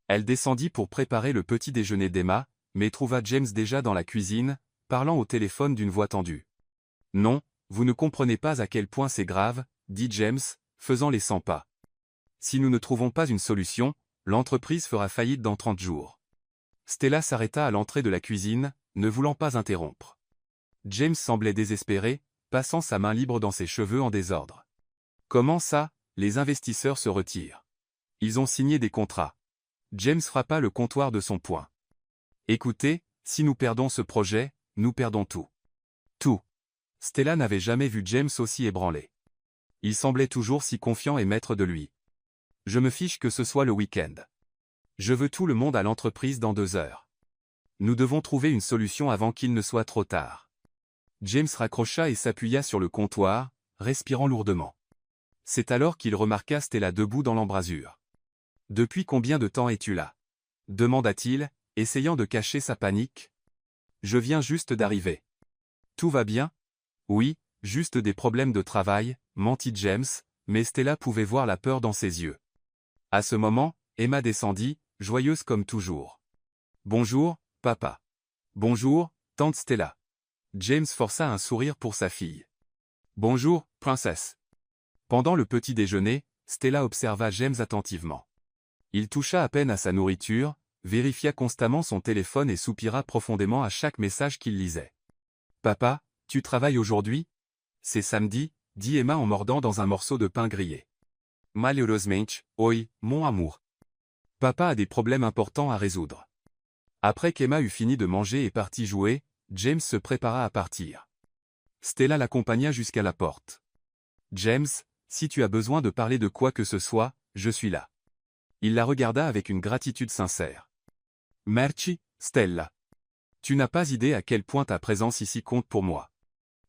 Elle descendit pour préparer le petit déjeuner d'Emma, mais trouva James déjà dans la cuisine, parlant au téléphone d'une voix tendue. « Non, vous ne comprenez pas à quel point c'est grave, » dit James, faisant les 100 pas. « Si nous ne trouvons pas une solution, l'entreprise fera faillite dans 30 jours. » Stella s'arrêta à l'entrée de la cuisine, ne voulant pas interrompre. James semblait désespéré, passant sa main libre dans ses cheveux en désordre. « Comment ça, les investisseurs se retirent? Ils ont signé des contrats. » James frappa le comptoir de son poing. « Écoutez, si nous perdons ce projet, nous perdons tout. » Tout. Stella n'avait jamais vu James aussi ébranlé. Il semblait toujours si confiant et maître de lui. « Je me fiche que ce soit le week-end. Je veux tout le monde à l'entreprise dans 2 heures. Nous devons trouver une solution avant qu'il ne soit trop tard. » James raccrocha et s'appuya sur le comptoir, respirant lourdement. C'est alors qu'il remarqua Stella debout dans l'embrasure. « Depuis combien de temps es-tu là? » demanda-t-il, essayant de cacher sa panique. « Je viens juste d'arriver. »« Tout va bien? » »« Oui, juste des problèmes de travail, » mentit James, mais Stella pouvait voir la peur dans ses yeux. À ce moment, Emma descendit, joyeuse comme toujours. « Bonjour, papa. »« Bonjour, tante Stella. » James força un sourire pour sa fille. « Bonjour, princesse. » Pendant le petit déjeuner, Stella observa James attentivement. Il toucha à peine à sa nourriture, vérifia constamment son téléphone et soupira profondément à chaque message qu'il lisait. « Papa, tu travailles aujourd'hui? »« C'est samedi, » dit Emma en mordant dans un morceau de pain grillé. « Malheureusement, oui, mon amour. Papa a des problèmes importants à résoudre. » Après qu'Emma eut fini de manger et partit jouer, James se prépara à partir. Stella l'accompagna jusqu'à la porte. « James, si tu as besoin de parler de quoi que ce soit, je suis là. » Il la regarda avec une gratitude sincère. « Merci, Stella. Tu n'as pas idée à quel point ta présence ici compte pour moi. »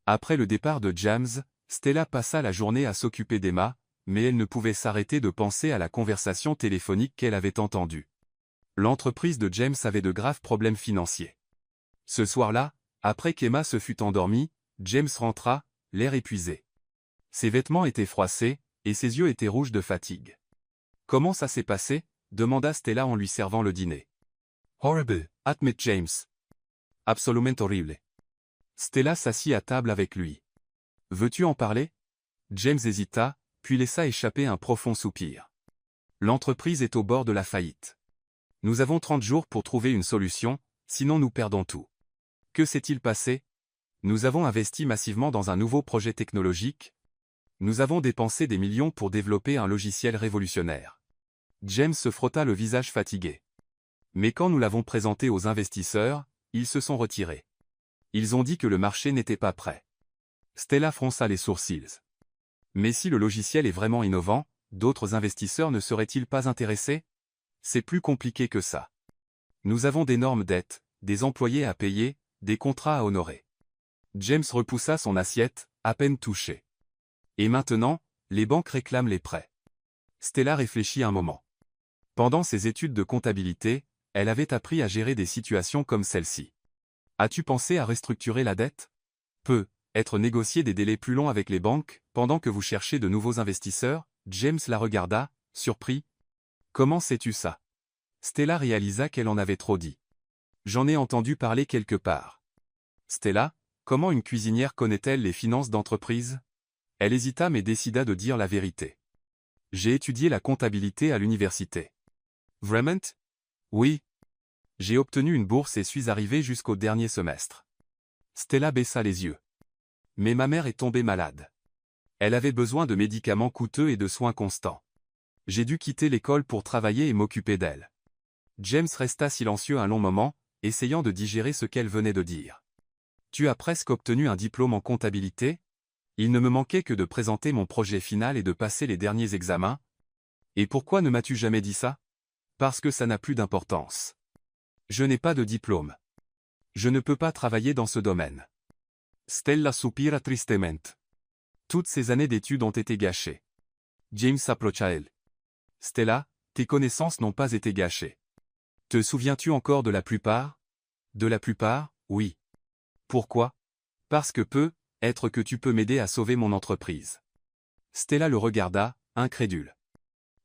Après le départ de James, Stella passa la journée à s'occuper d'Emma, mais elle ne pouvait s'arrêter de penser à la conversation téléphonique qu'elle avait entendue. L'entreprise de James avait de graves problèmes financiers. Ce soir-là, après qu'Emma se fût endormie, James rentra, l'air épuisé. Ses vêtements étaient froissés, et ses yeux étaient rouges de fatigue. « Comment ça s'est passé ?» demanda Stella en lui servant le dîner. « Horrible, admit James. Absolument horrible. » Stella s'assit à table avec lui. « Veux-tu en parler ?» James hésita, puis laissa échapper un profond soupir. « L'entreprise est au bord de la faillite. Nous avons 30 jours pour trouver une solution, sinon nous perdons tout. Que s'est-il passé? Nous avons investi massivement dans un nouveau projet technologique. Nous avons dépensé des millions pour développer un logiciel révolutionnaire. » James se frotta le visage fatigué. « Mais quand nous l'avons présenté aux investisseurs, ils se sont retirés. Ils ont dit que le marché n'était pas prêt. » Stella fronça les sourcils. « Mais si le logiciel est vraiment innovant, d'autres investisseurs ne seraient-ils pas intéressés? C'est plus compliqué que ça. Nous avons d'énormes dettes, des employés à payer, des contrats à honorer. » James repoussa son assiette, à peine touché. « Et maintenant, les banques réclament les prêts. » Stella réfléchit un moment. Pendant ses études de comptabilité, elle avait appris à gérer des situations comme celle-ci. « As-tu pensé à restructurer la dette? Peut-être négocier des délais plus longs avec les banques, pendant que vous cherchez de nouveaux investisseurs ?» James la regarda, surpris. « Comment sais-tu ça? » Stella réalisa qu'elle en avait trop dit. « J'en ai entendu parler quelque part. » Stella, comment une cuisinière connaît-elle les finances d'entreprise? Elle hésita mais décida de dire la vérité. « J'ai étudié la comptabilité à l'université. » Vraiment? Oui. J'ai obtenu une bourse et suis arrivé jusqu'au dernier semestre. Stella baissa les yeux. Mais ma mère est tombée malade. Elle avait besoin de médicaments coûteux et de soins constants. J'ai dû quitter l'école pour travailler et m'occuper d'elle. James resta silencieux un long moment, essayant de digérer ce qu'elle venait de dire. Tu as presque obtenu un diplôme en comptabilité? Il ne me manquait que de présenter mon projet final et de passer les derniers examens. Et pourquoi ne m'as-tu jamais dit ça? Parce que ça n'a plus d'importance. Je n'ai pas de diplôme. Je ne peux pas travailler dans ce domaine. Stella soupira tristement. Toutes ces années d'études ont été gâchées. James s'approcha elle. Stella, tes connaissances n'ont pas été gâchées. Te souviens-tu encore de la plupart? De la plupart, oui. Pourquoi? Parce que peut-être que tu peux m'aider à sauver mon entreprise. Stella le regarda, incrédule.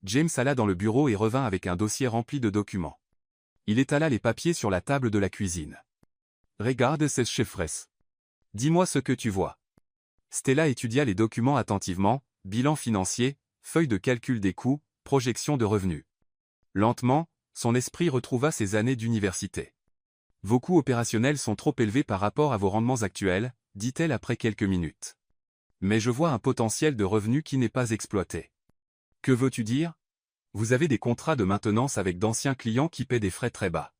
James alla dans le bureau et revint avec un dossier rempli de documents. Il étala les papiers sur la table de la cuisine. Regarde ces chiffres. Dis-moi ce que tu vois. Stella étudia les documents attentivement, bilan financier, feuille de calcul des coûts, projection de revenus. Lentement, son esprit retrouva ses années d'université. Vos coûts opérationnels sont trop élevés par rapport à vos rendements actuels, dit-elle après quelques minutes. Mais je vois un potentiel de revenus qui n'est pas exploité. Que veux-tu dire? Vous avez des contrats de maintenance avec d'anciens clients qui paient des frais très bas.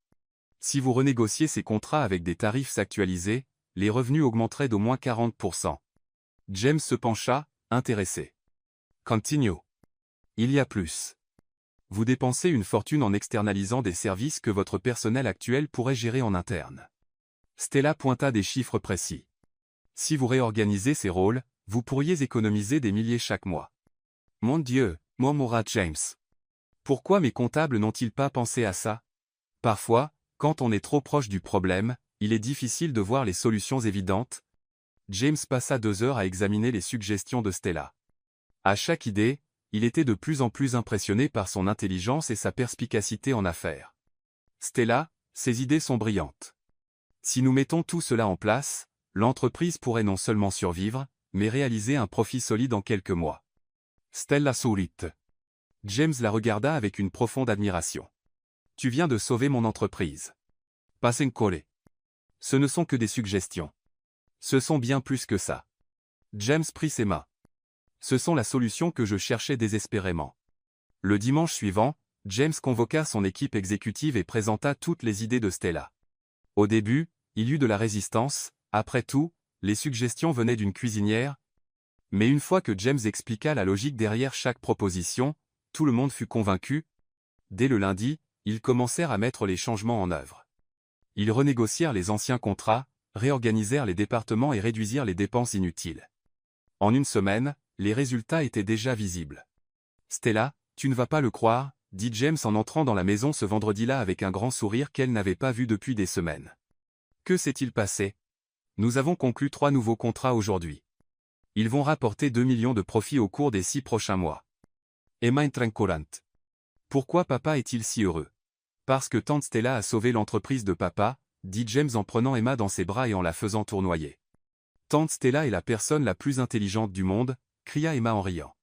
Si vous renégociez ces contrats avec des tarifs actualisés, les revenus augmenteraient d'au moins 40%. James se pencha, intéressé. Continue. Il y a plus. Vous dépensez une fortune en externalisant des services que votre personnel actuel pourrait gérer en interne. Stella pointa des chiffres précis. Si vous réorganisez ces rôles, vous pourriez économiser des milliers chaque mois. Mon Dieu, murmura James. Pourquoi mes comptables n'ont-ils pas pensé à ça? Parfois, quand on est trop proche du problème, il est difficile de voir les solutions évidentes. James passa 2 heures à examiner les suggestions de Stella. À chaque idée, il était de plus en plus impressionné par son intelligence et sa perspicacité en affaires. Stella, ces idées sont brillantes. Si nous mettons tout cela en place, l'entreprise pourrait non seulement survivre, mais réaliser un profit solide en quelques mois. Stella sourit. James la regarda avec une profonde admiration. Tu viens de sauver mon entreprise. Pas encore. Ce ne sont que des suggestions. Ce sont bien plus que ça. James prit ses mains. Ce sont la solution que je cherchais désespérément. Le dimanche suivant, James convoqua son équipe exécutive et présenta toutes les idées de Stella. Au début, il y eut de la résistance, après tout, les suggestions venaient d'une cuisinière. Mais une fois que James expliqua la logique derrière chaque proposition, tout le monde fut convaincu. Dès le lundi, ils commencèrent à mettre les changements en œuvre. Ils renégocièrent les anciens contrats, réorganisèrent les départements et réduisirent les dépenses inutiles. En une semaine, les résultats étaient déjà visibles. Stella, tu ne vas pas le croire, dit James en entrant dans la maison ce vendredi-là avec un grand sourire qu'elle n'avait pas vu depuis des semaines. Que s'est-il passé? Nous avons conclu 3 nouveaux contrats aujourd'hui. Ils vont rapporter 2 millions de profits au cours des 6 prochains mois. Emma intranquillante. Pourquoi papa est-il si heureux? Parce que tante Stella a sauvé l'entreprise de papa, dit James en prenant Emma dans ses bras et en la faisant tournoyer. Tante Stella est la personne la plus intelligente du monde, cria Emma en riant.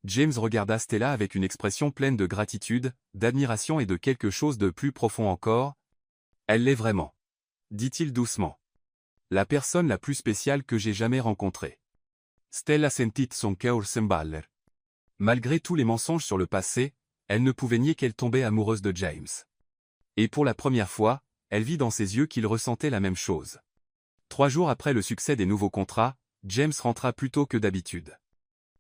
James regarda Stella avec une expression pleine de gratitude, d'admiration et de quelque chose de plus profond encore. Elle l'est vraiment, dit-il doucement. La personne la plus spéciale que j'ai jamais rencontrée. Stella sentit son cœur s'emballer. Malgré tous les mensonges sur le passé, elle ne pouvait nier qu'elle tombait amoureuse de James. Et pour la première fois, elle vit dans ses yeux qu'il ressentait la même chose. 3 jours après le succès des nouveaux contrats, James rentra plus tôt que d'habitude.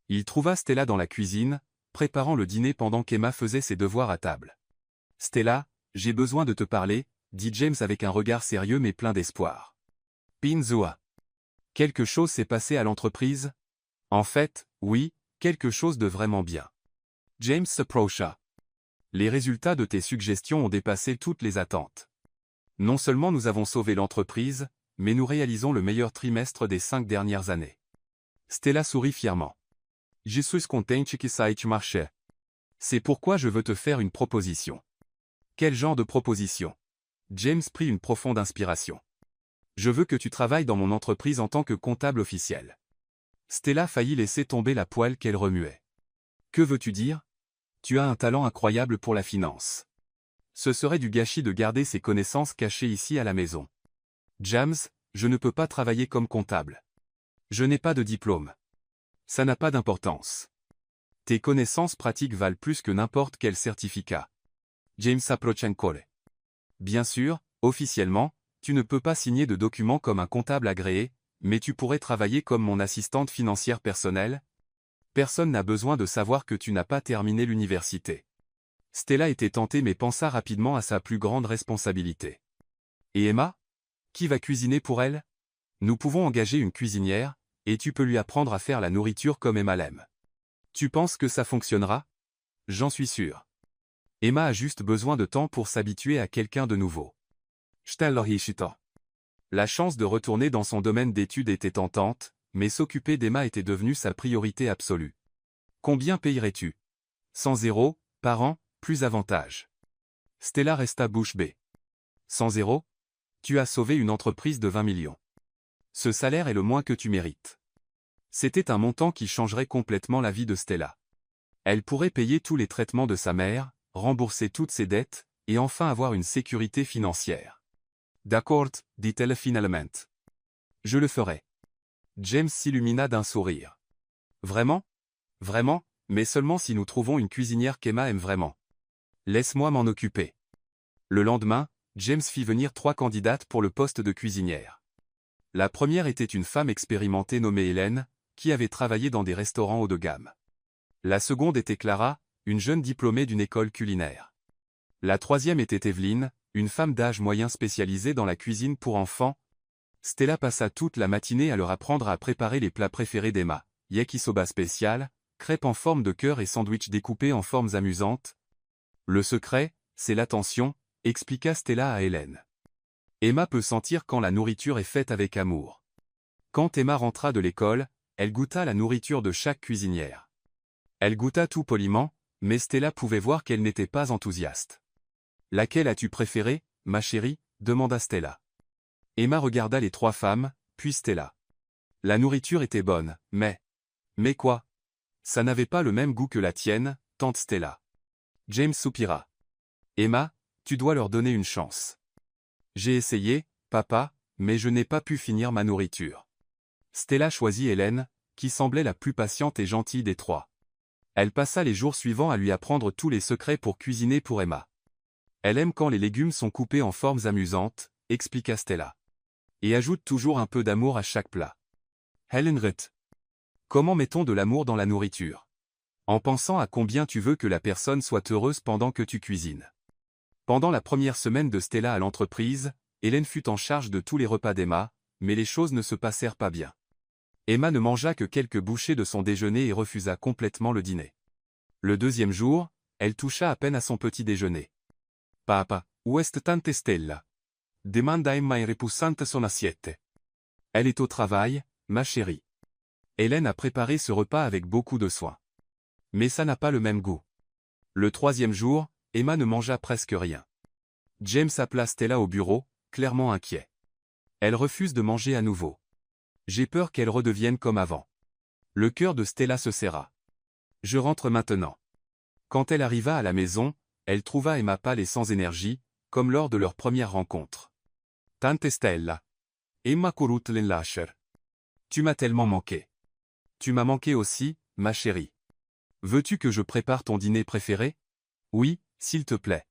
Il trouva Stella dans la cuisine, préparant le dîner pendant qu'Emma faisait ses devoirs à table. « Stella, j'ai besoin de te parler », dit James avec un regard sérieux mais plein d'espoir. « Pinzoa. Quelque chose s'est passé à l'entreprise? » « En fait, oui, quelque chose de vraiment bien. » James s'approcha. « Les résultats de tes suggestions ont dépassé toutes les attentes. Non seulement nous avons sauvé l'entreprise, mais nous réalisons le meilleur trimestre des 5 dernières années. » Stella sourit fièrement. « Je suis contente que ça ait marché. C'est pourquoi je veux te faire une proposition. » « Quel genre de proposition? » James prit une profonde inspiration. « Je veux que tu travailles dans mon entreprise en tant que comptable officiel. » Stella faillit laisser tomber la poêle qu'elle remuait. « Que veux-tu dire? Tu as un talent incroyable pour la finance. Ce serait du gâchis de garder ces connaissances cachées ici à la maison. » James, je ne peux pas travailler comme comptable. Je n'ai pas de diplôme. Ça n'a pas d'importance. Tes connaissances pratiques valent plus que n'importe quel certificat. James approcha encore. Bien sûr, officiellement, tu ne peux pas signer de documents comme un comptable agréé, mais tu pourrais travailler comme mon assistante financière personnelle. Personne n'a besoin de savoir que tu n'as pas terminé l'université. Stella était tentée mais pensa rapidement à sa plus grande responsabilité. Et Emma? Qui va cuisiner pour elle? Nous pouvons engager une cuisinière, et tu peux lui apprendre à faire la nourriture comme Emma l'aime. Tu penses que ça fonctionnera? J'en suis sûr. Emma a juste besoin de temps pour s'habituer à quelqu'un de nouveau. La chance de retourner dans son domaine d'études était tentante, mais s'occuper d'Emma était devenu sa priorité absolue. Combien payerais-tu? 100 € par an, plus avantage. Stella resta bouche bée. 100 €? Tu as sauvé une entreprise de 20 millions. Ce salaire est le moins que tu mérites. C'était un montant qui changerait complètement la vie de Stella. Elle pourrait payer tous les traitements de sa mère, rembourser toutes ses dettes, et enfin avoir une sécurité financière. D'accord, dit-elle finalement. Je le ferai. James s'illumina d'un sourire. Vraiment? Vraiment, mais seulement si nous trouvons une cuisinière qu'Emma aime vraiment. Laisse-moi m'en occuper. Le lendemain, James fit venir 3 candidates pour le poste de cuisinière. La première était une femme expérimentée nommée Hélène, qui avait travaillé dans des restaurants haut de gamme. La seconde était Clara, une jeune diplômée d'une école culinaire. La troisième était Evelyne, une femme d'âge moyen spécialisée dans la cuisine pour enfants. Stella passa toute la matinée à leur apprendre à préparer les plats préférés d'Emma, yakisoba spécial, crêpes en forme de cœur et sandwichs découpés en formes amusantes. Le secret, c'est l'attention, expliqua Stella à Hélène. Emma peut sentir quand la nourriture est faite avec amour. Quand Emma rentra de l'école, elle goûta la nourriture de chaque cuisinière. Elle goûta tout poliment, mais Stella pouvait voir qu'elle n'était pas enthousiaste. « Laquelle as-tu préférée, ma chérie ?» demanda Stella. Emma regarda les 3 femmes, puis Stella. La nourriture était bonne, mais... Mais quoi? Ça n'avait pas le même goût que la tienne, tante Stella. James soupira. Emma, tu dois leur donner une chance. J'ai essayé, papa, mais je n'ai pas pu finir ma nourriture. Stella choisit Hélène, qui semblait la plus patiente et gentille des 3. Elle passa les jours suivants à lui apprendre tous les secrets pour cuisiner pour Emma. Elle aime quand les légumes sont coupés en formes amusantes, expliqua Stella. Et ajoute toujours un peu d'amour à chaque plat. Helen Ruth. Comment mettons de l'amour dans la nourriture? En pensant à combien tu veux que la personne soit heureuse pendant que tu cuisines. Pendant la première semaine de Stella à l'entreprise, Hélène fut en charge de tous les repas d'Emma, mais les choses ne se passèrent pas bien. Emma ne mangea que quelques bouchées de son déjeuner et refusa complètement le dîner. Le deuxième jour, elle toucha à peine à son petit déjeuner. Papa, où est tante Stella? Demanda Emma en repoussant son assiette. Elle est au travail, ma chérie. Hélène a préparé ce repas avec beaucoup de soin. Mais ça n'a pas le même goût. Le troisième jour, Emma ne mangea presque rien. James appela Stella au bureau, clairement inquiet. Elle refuse de manger à nouveau. J'ai peur qu'elle redevienne comme avant. Le cœur de Stella se serra. Je rentre maintenant. Quand elle arriva à la maison, elle trouva Emma pâle et sans énergie, comme lors de leur première rencontre. Tante Stella. Emma courut l'enlacher. Tu m'as tellement manqué. Tu m'as manqué aussi, ma chérie. Veux-tu que je prépare ton dîner préféré? Oui, s'il te plaît.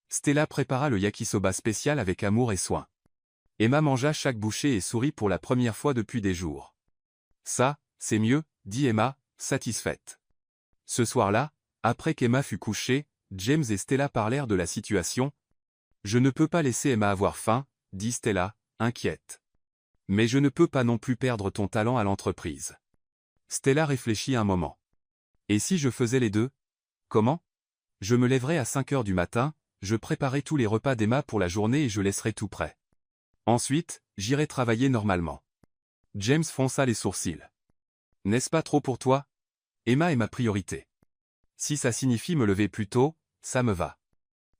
Stella prépara le yakisoba spécial avec amour et soin. Emma mangea chaque bouchée et sourit pour la première fois depuis des jours. Ça, c'est mieux, dit Emma, satisfaite. Ce soir-là, après qu'Emma fut couchée, James et Stella parlèrent de la situation. Je ne peux pas laisser Emma avoir faim, dit Stella, inquiète. Mais je ne peux pas non plus perdre ton talent à l'entreprise. Stella réfléchit un moment. Et si je faisais les deux? Comment? Je me lèverais à 5 heures du matin, je préparais tous les repas d'Emma pour la journée et je laisserais tout prêt. Ensuite, j'irai travailler normalement. James fronça les sourcils. N'est-ce pas trop pour toi? Emma est ma priorité. Si ça signifie me lever plus tôt, ça me va.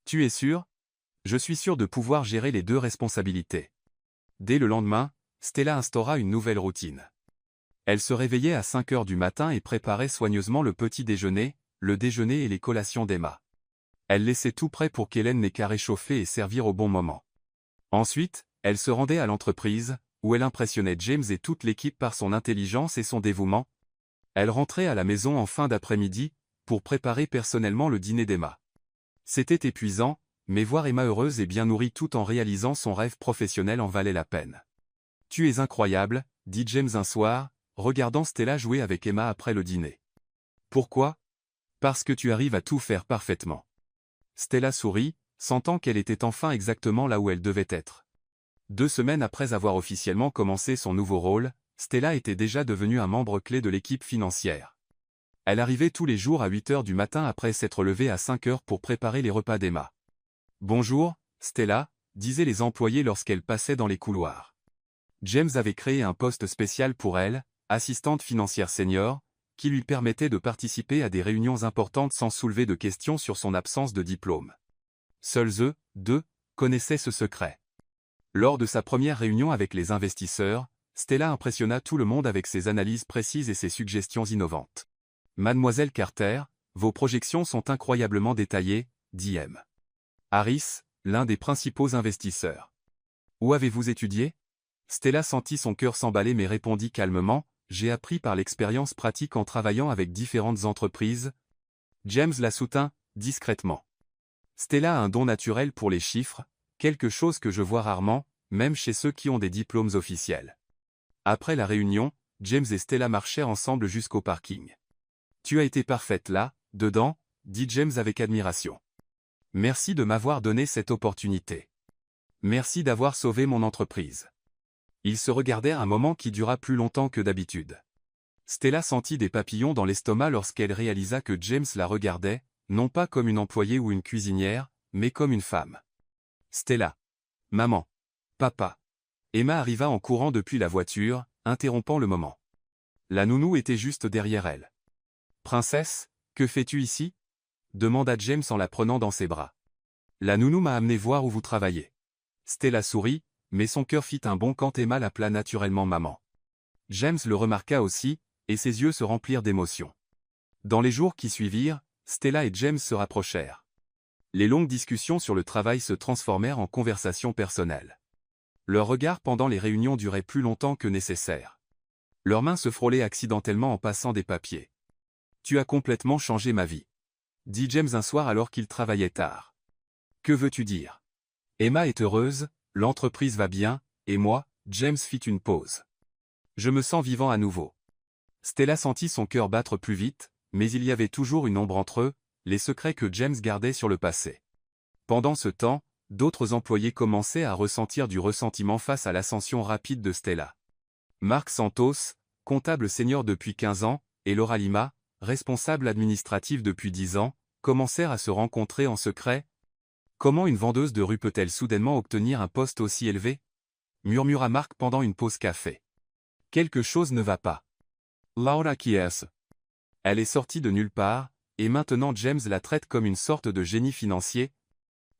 Tu es sûr? Je suis sûr de pouvoir gérer les deux responsabilités. Dès le lendemain, Stella instaura une nouvelle routine. Elle se réveillait à 5 heures du matin et préparait soigneusement le petit déjeuner, le déjeuner et les collations d'Emma. Elle laissait tout prêt pour qu'Hélène n'ait qu'à réchauffer et servir au bon moment. Ensuite, elle se rendait à l'entreprise, où elle impressionnait James et toute l'équipe par son intelligence et son dévouement. Elle rentrait à la maison en fin d'après-midi, pour préparer personnellement le dîner d'Emma. C'était épuisant, mais voir Emma heureuse et bien nourrie tout en réalisant son rêve professionnel en valait la peine. Tu es incroyable, dit James un soir, regardant Stella jouer avec Emma après le dîner. Pourquoi? Parce que tu arrives à tout faire parfaitement. Stella sourit, sentant qu'elle était enfin exactement là où elle devait être. 2 semaines après avoir officiellement commencé son nouveau rôle, Stella était déjà devenue un membre clé de l'équipe financière. Elle arrivait tous les jours à 8 heures du matin après s'être levée à 5 heures pour préparer les repas d'Emma. Bonjour, Stella, disaient les employés lorsqu'elle passait dans les couloirs. James avait créé un poste spécial pour elle, assistante financière senior, qui lui permettait de participer à des réunions importantes sans soulever de questions sur son absence de diplôme. Seuls eux, deux, connaissaient ce secret. Lors de sa première réunion avec les investisseurs, Stella impressionna tout le monde avec ses analyses précises et ses suggestions innovantes. Mademoiselle Carter, vos projections sont incroyablement détaillées, dit M. Harris, l'un des principaux investisseurs. Où avez-vous étudié? Stella sentit son cœur s'emballer mais répondit calmement, j'ai appris par l'expérience pratique en travaillant avec différentes entreprises. James la soutint, discrètement. Stella a un don naturel pour les chiffres, quelque chose que je vois rarement, même chez ceux qui ont des diplômes officiels. Après la réunion, James et Stella marchèrent ensemble jusqu'au parking. Tu as été parfaite là, dedans, dit James avec admiration. Merci de m'avoir donné cette opportunité. Merci d'avoir sauvé mon entreprise. Ils se regardèrent un moment qui dura plus longtemps que d'habitude. Stella sentit des papillons dans l'estomac lorsqu'elle réalisa que James la regardait, non pas comme une employée ou une cuisinière, mais comme une femme. Stella. Maman. Papa. Emma arriva en courant depuis la voiture, interrompant le moment. La nounou était juste derrière elle. Princesse, que fais-tu ici? Demanda James en la prenant dans ses bras. La nounou m'a amené voir où vous travaillez. Stella sourit, mais son cœur fit un bond quand Emma l'appela naturellement maman. James le remarqua aussi, et ses yeux se remplirent d'émotion. Dans les jours qui suivirent, Stella et James se rapprochèrent. Les longues discussions sur le travail se transformèrent en conversations personnelles. Leurs regards pendant les réunions duraient plus longtemps que nécessaire. Leurs mains se frôlaient accidentellement en passant des papiers. Tu as complètement changé ma vie, dit James un soir alors qu'il travaillait tard. Que veux-tu dire? Emma est heureuse, l'entreprise va bien, et moi, James fit une pause. Je me sens vivant à nouveau. Stella sentit son cœur battre plus vite, mais il y avait toujours une ombre entre eux, les secrets que James gardait sur le passé. Pendant ce temps, d'autres employés commençaient à ressentir du ressentiment face à l'ascension rapide de Stella. Mark Santos, comptable senior depuis 15 ans, et Laura Lima, responsable administrative depuis 10 ans, commencèrent à se rencontrer en secret. Comment une vendeuse de rue peut-elle soudainement obtenir un poste aussi élevé? Murmura Mark pendant une pause café. Quelque chose ne va pas. Laura qui est-ce? Elle est sortie de nulle part, et maintenant James la traite comme une sorte de génie financier.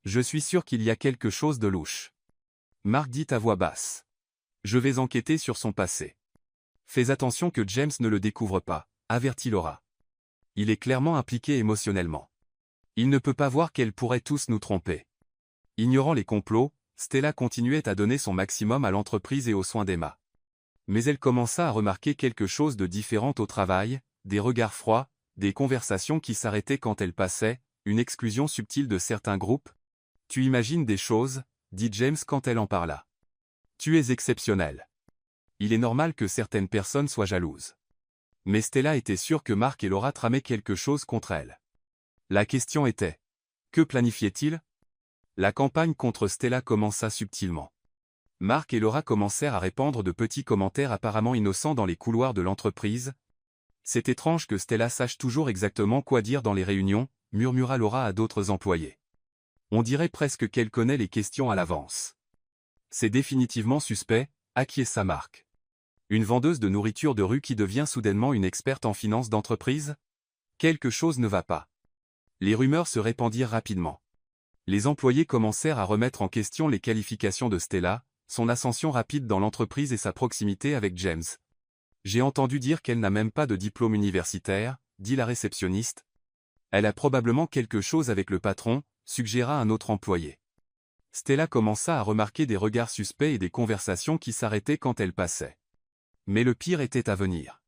Je suis sûr qu'il y a quelque chose de louche. Mark dit à voix basse. Je vais enquêter sur son passé. Fais attention que James ne le découvre pas, avertit Laura. Il est clairement impliqué émotionnellement. Il ne peut pas voir qu'elle pourrait tous nous tromper. Ignorant les complots, Stella continuait à donner son maximum à l'entreprise et aux soins d'Emma. Mais elle commença à remarquer quelque chose de différent au travail, des regards froids, des conversations qui s'arrêtaient quand elle passait, une exclusion subtile de certains groupes. Tu imagines des choses, dit James quand elle en parla. Tu es exceptionnel. Il est normal que certaines personnes soient jalouses. Mais Stella était sûre que Mark et Laura tramaient quelque chose contre elle. La question était, que planifiait-il? La campagne contre Stella commença subtilement. Mark et Laura commencèrent à répandre de petits commentaires apparemment innocents dans les couloirs de l'entreprise. C'est étrange que Stella sache toujours exactement quoi dire dans les réunions, murmura Laura à d'autres employés. On dirait presque qu'elle connaît les questions à l'avance. C'est définitivement suspect, acquiesça Mark. Une vendeuse de nourriture de rue qui devient soudainement une experte en finances d'entreprise? Quelque chose ne va pas. Les rumeurs se répandirent rapidement. Les employés commencèrent à remettre en question les qualifications de Stella, son ascension rapide dans l'entreprise et sa proximité avec James. J'ai entendu dire qu'elle n'a même pas de diplôme universitaire, dit la réceptionniste. Elle a probablement quelque chose avec le patron, suggéra un autre employé. Stella commença à remarquer des regards suspects et des conversations qui s'arrêtaient quand elle passait. Mais le pire était à venir.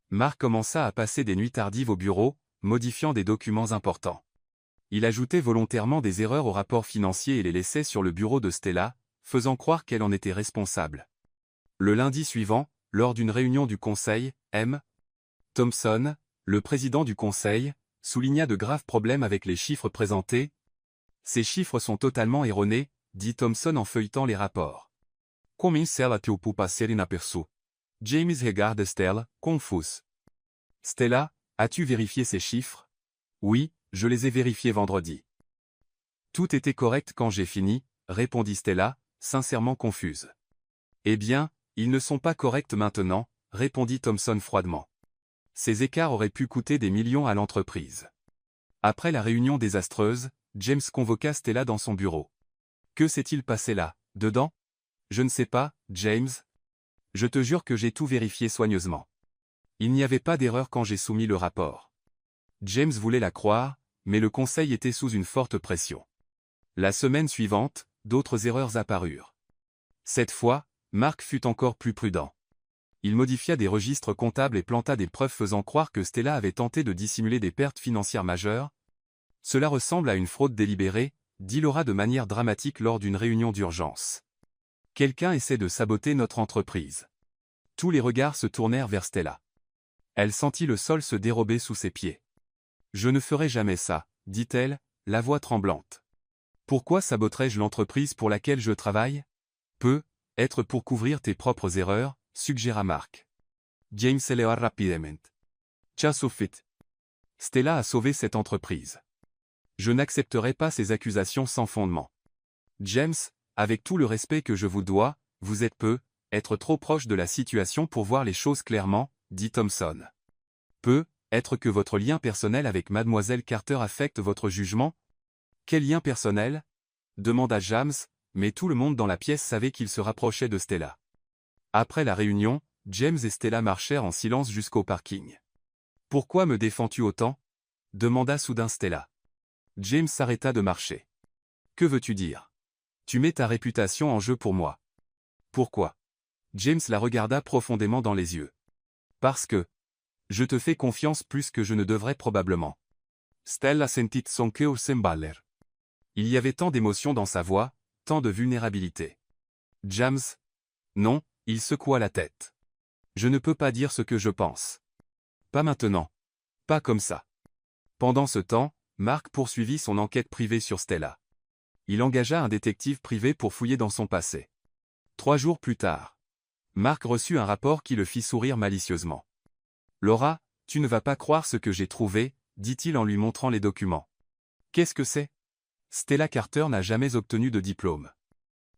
Mark commença à passer des nuits tardives au bureau, modifiant des documents importants. Il ajoutait volontairement des erreurs aux rapports financiers et les laissait sur le bureau de Stella, faisant croire qu'elle en était responsable. Le lundi suivant, lors d'une réunion du conseil, M. Thompson, le président du conseil, souligna de graves problèmes avec les chiffres présentés. Ces chiffres sont totalement erronés, dit Thompson en feuilletant les rapports. Cominciava a passer inaperçu. James regarde Stella, confus. Stella, as-tu vérifié ces chiffres? Oui, je les ai vérifiés vendredi. Tout était correct quand j'ai fini, répondit Stella, sincèrement confuse. Eh bien, ils ne sont pas corrects maintenant, répondit Thompson froidement. Ces écarts auraient pu coûter des millions à l'entreprise. Après la réunion désastreuse, James convoqua Stella dans son bureau. Que s'est-il passé là, dedans? Je ne sais pas, James. Je te jure que j'ai tout vérifié soigneusement. Il n'y avait pas d'erreur quand j'ai soumis le rapport. James voulait la croire, mais le conseil était sous une forte pression. La semaine suivante, d'autres erreurs apparurent. Cette fois, Mark fut encore plus prudent. Il modifia des registres comptables et planta des preuves faisant croire que Stella avait tenté de dissimuler des pertes financières majeures. Cela ressemble à une fraude délibérée, dit Laura de manière dramatique lors d'une réunion d'urgence. Quelqu'un essaie de saboter notre entreprise. Tous les regards se tournèrent vers Stella. Elle sentit le sol se dérober sous ses pieds. Je ne ferai jamais ça, dit-elle, la voix tremblante. Pourquoi saboterais-je l'entreprise pour laquelle je travaille? Peut-être pour couvrir tes propres erreurs, suggéra Mark. James se leva rapidement. Ciao Sophie. Stella a sauvé cette entreprise. Je n'accepterai pas ces accusations sans fondement. James, avec tout le respect que je vous dois, vous êtes être trop proche de la situation pour voir les choses clairement, dit Thompson. Peut-être que votre lien personnel avec Mademoiselle Carter affecte votre jugement? Quel lien personnel? Demanda James, mais tout le monde dans la pièce savait qu'il se rapprochait de Stella. Après la réunion, James et Stella marchèrent en silence jusqu'au parking. Pourquoi me défends-tu autant? Demanda soudain Stella. James s'arrêta de marcher. Que veux-tu dire? Tu mets ta réputation en jeu pour moi. Pourquoi? James la regarda profondément dans les yeux. Parce que je te fais confiance plus que je ne devrais probablement. Stella sentit son cœur s'emballer. Il y avait tant d'émotions dans sa voix, tant de vulnérabilité. James? Non, il secoua la tête. Je ne peux pas dire ce que je pense. Pas maintenant. Pas comme ça. Pendant ce temps, Mark poursuivit son enquête privée sur Stella. Il engagea un détective privé pour fouiller dans son passé. 3 jours plus tard. Mark reçut un rapport qui le fit sourire malicieusement. « Laura, tu ne vas pas croire ce que j'ai trouvé, » dit-il en lui montrant les documents. « Qu'est-ce que c'est ?» Stella Carter n'a jamais obtenu de diplôme.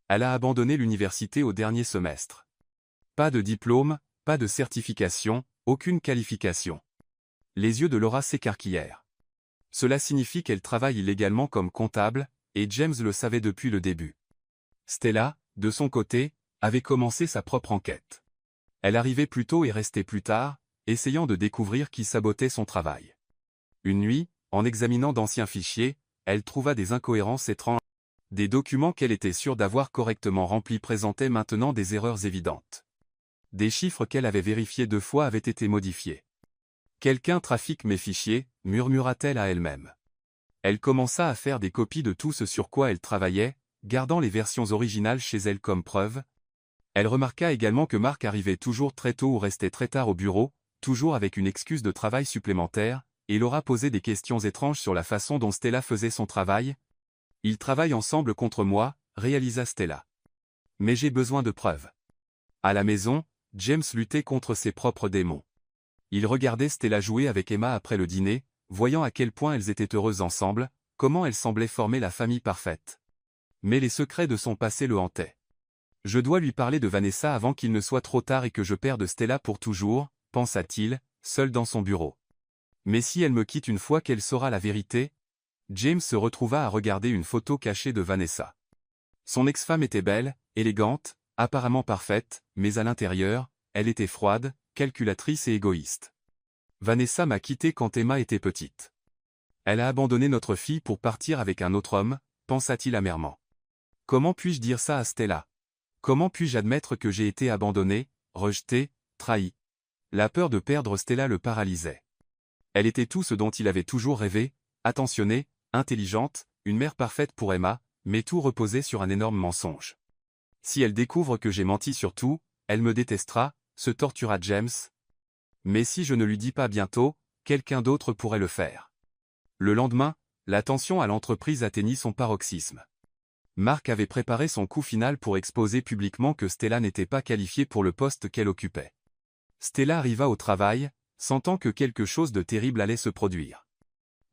Elle a abandonné l'université au dernier semestre. Pas de diplôme, pas de certification, aucune qualification. Les yeux de Laura s'écarquillèrent. Cela signifie qu'elle travaille illégalement comme comptable, et James le savait depuis le début. Stella, de son côté, avait commencé sa propre enquête. Elle arrivait plus tôt et restait plus tard, essayant de découvrir qui sabotait son travail. Une nuit, en examinant d'anciens fichiers, elle trouva des incohérences étranges. Des documents qu'elle était sûre d'avoir correctement remplis présentaient maintenant des erreurs évidentes. Des chiffres qu'elle avait vérifiés 2 fois avaient été modifiés. « Quelqu'un trafique mes fichiers », murmura-t-elle à elle-même. Elle commença à faire des copies de tout ce sur quoi elle travaillait, gardant les versions originales chez elle comme preuve. Elle remarqua également que Mark arrivait toujours très tôt ou restait très tard au bureau, toujours avec une excuse de travail supplémentaire, et Laura posait des questions étranges sur la façon dont Stella faisait son travail. « Ils travaillent ensemble contre moi », réalisa Stella. « Mais j'ai besoin de preuves. » À la maison, James luttait contre ses propres démons. Il regardait Stella jouer avec Emma après le dîner, voyant à quel point elles étaient heureuses ensemble, comment elles semblaient former la famille parfaite. Mais les secrets de son passé le hantaient. « Je dois lui parler de Vanessa avant qu'il ne soit trop tard et que je perde Stella pour toujours, » pensa-t-il, seul dans son bureau. « Mais si elle me quitte une fois qu'elle saura la vérité ?» James se retrouva à regarder une photo cachée de Vanessa. Son ex-femme était belle, élégante, apparemment parfaite, mais à l'intérieur, elle était froide, calculatrice et égoïste. Vanessa m'a quitté quand Emma était petite. Elle a abandonné notre fille pour partir avec un autre homme, pensa-t-il amèrement. Comment puis-je dire ça à Stella? Comment puis-je admettre que j'ai été abandonné, rejeté, trahi? La peur de perdre Stella le paralysait. Elle était tout ce dont il avait toujours rêvé, attentionnée, intelligente, une mère parfaite pour Emma, mais tout reposait sur un énorme mensonge. Si elle découvre que j'ai menti sur tout, elle me détestera, se tortura James. Mais si je ne lui dis pas bientôt, quelqu'un d'autre pourrait le faire. Le lendemain, la tension à l'entreprise atteignit son paroxysme. Mark avait préparé son coup final pour exposer publiquement que Stella n'était pas qualifiée pour le poste qu'elle occupait. Stella arriva au travail, sentant que quelque chose de terrible allait se produire.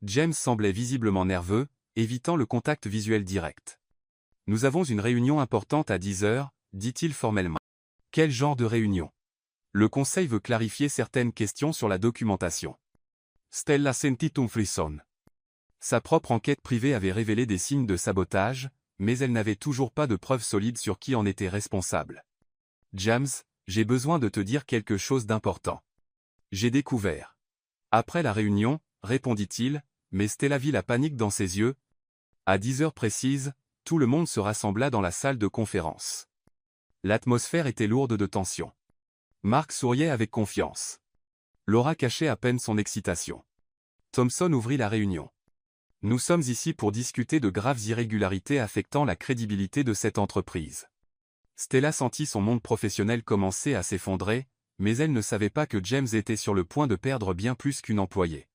James semblait visiblement nerveux, évitant le contact visuel direct. « Nous avons une réunion importante à 10 heures, dit-il formellement. « Quel genre de réunion ? Le conseil veut clarifier certaines questions sur la documentation. » Stella sentit un frisson. Sa propre enquête privée avait révélé des signes de sabotage, mais elle n'avait toujours pas de preuves solides sur qui en était responsable. « James, j'ai besoin de te dire quelque chose d'important. J'ai découvert. » Après la réunion, répondit-il, mais Stella vit la panique dans ses yeux. À 10 heures précises, tout le monde se rassembla dans la salle de conférence. L'atmosphère était lourde de tension. Mark souriait avec confiance. Laura cachait à peine son excitation. Thompson ouvrit la réunion. « Nous sommes ici pour discuter de graves irrégularités affectant la crédibilité de cette entreprise. » Stella sentit son monde professionnel commencer à s'effondrer, mais elle ne savait pas que James était sur le point de perdre bien plus qu'une employée.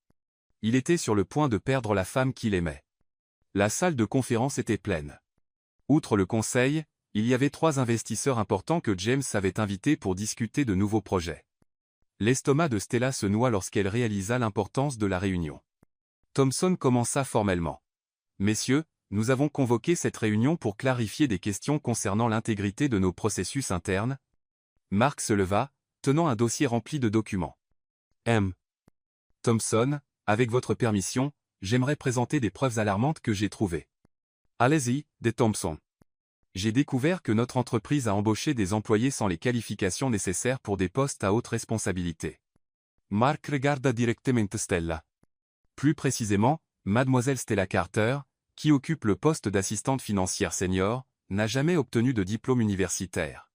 Il était sur le point de perdre la femme qu'il aimait. La salle de conférence était pleine. Outre le conseil, il y avait 3 investisseurs importants que James avait invités pour discuter de nouveaux projets. L'estomac de Stella se noua lorsqu'elle réalisa l'importance de la réunion. Thompson commença formellement. « Messieurs, nous avons convoqué cette réunion pour clarifier des questions concernant l'intégrité de nos processus internes. » Mark se leva, tenant un dossier rempli de documents. « M. Thompson, avec votre permission, j'aimerais présenter des preuves alarmantes que j'ai trouvées. » « Allez-y, dit Thompson. J'ai découvert que notre entreprise a embauché des employés sans les qualifications nécessaires pour des postes à haute responsabilité. » Mark regarda directement Stella. Plus précisément, mademoiselle Stella Carter, qui occupe le poste d'assistante financière senior, n'a jamais obtenu de diplôme universitaire.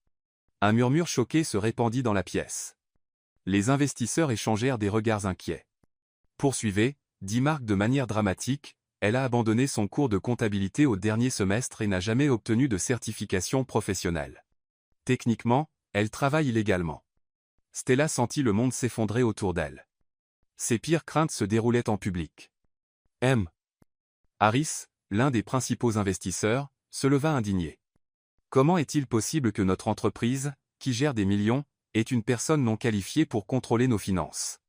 Un murmure choqué se répandit dans la pièce. Les investisseurs échangèrent des regards inquiets. « Poursuivez, » dit Mark de manière dramatique, elle a abandonné son cours de comptabilité au dernier semestre et n'a jamais obtenu de certification professionnelle. Techniquement, elle travaille illégalement. Stella sentit le monde s'effondrer autour d'elle. Ses pires craintes se déroulaient en public. M. Harris, l'un des principaux investisseurs, se leva indigné. « Comment est-il possible que notre entreprise, qui gère des millions, est une personne non qualifiée pour contrôler nos finances.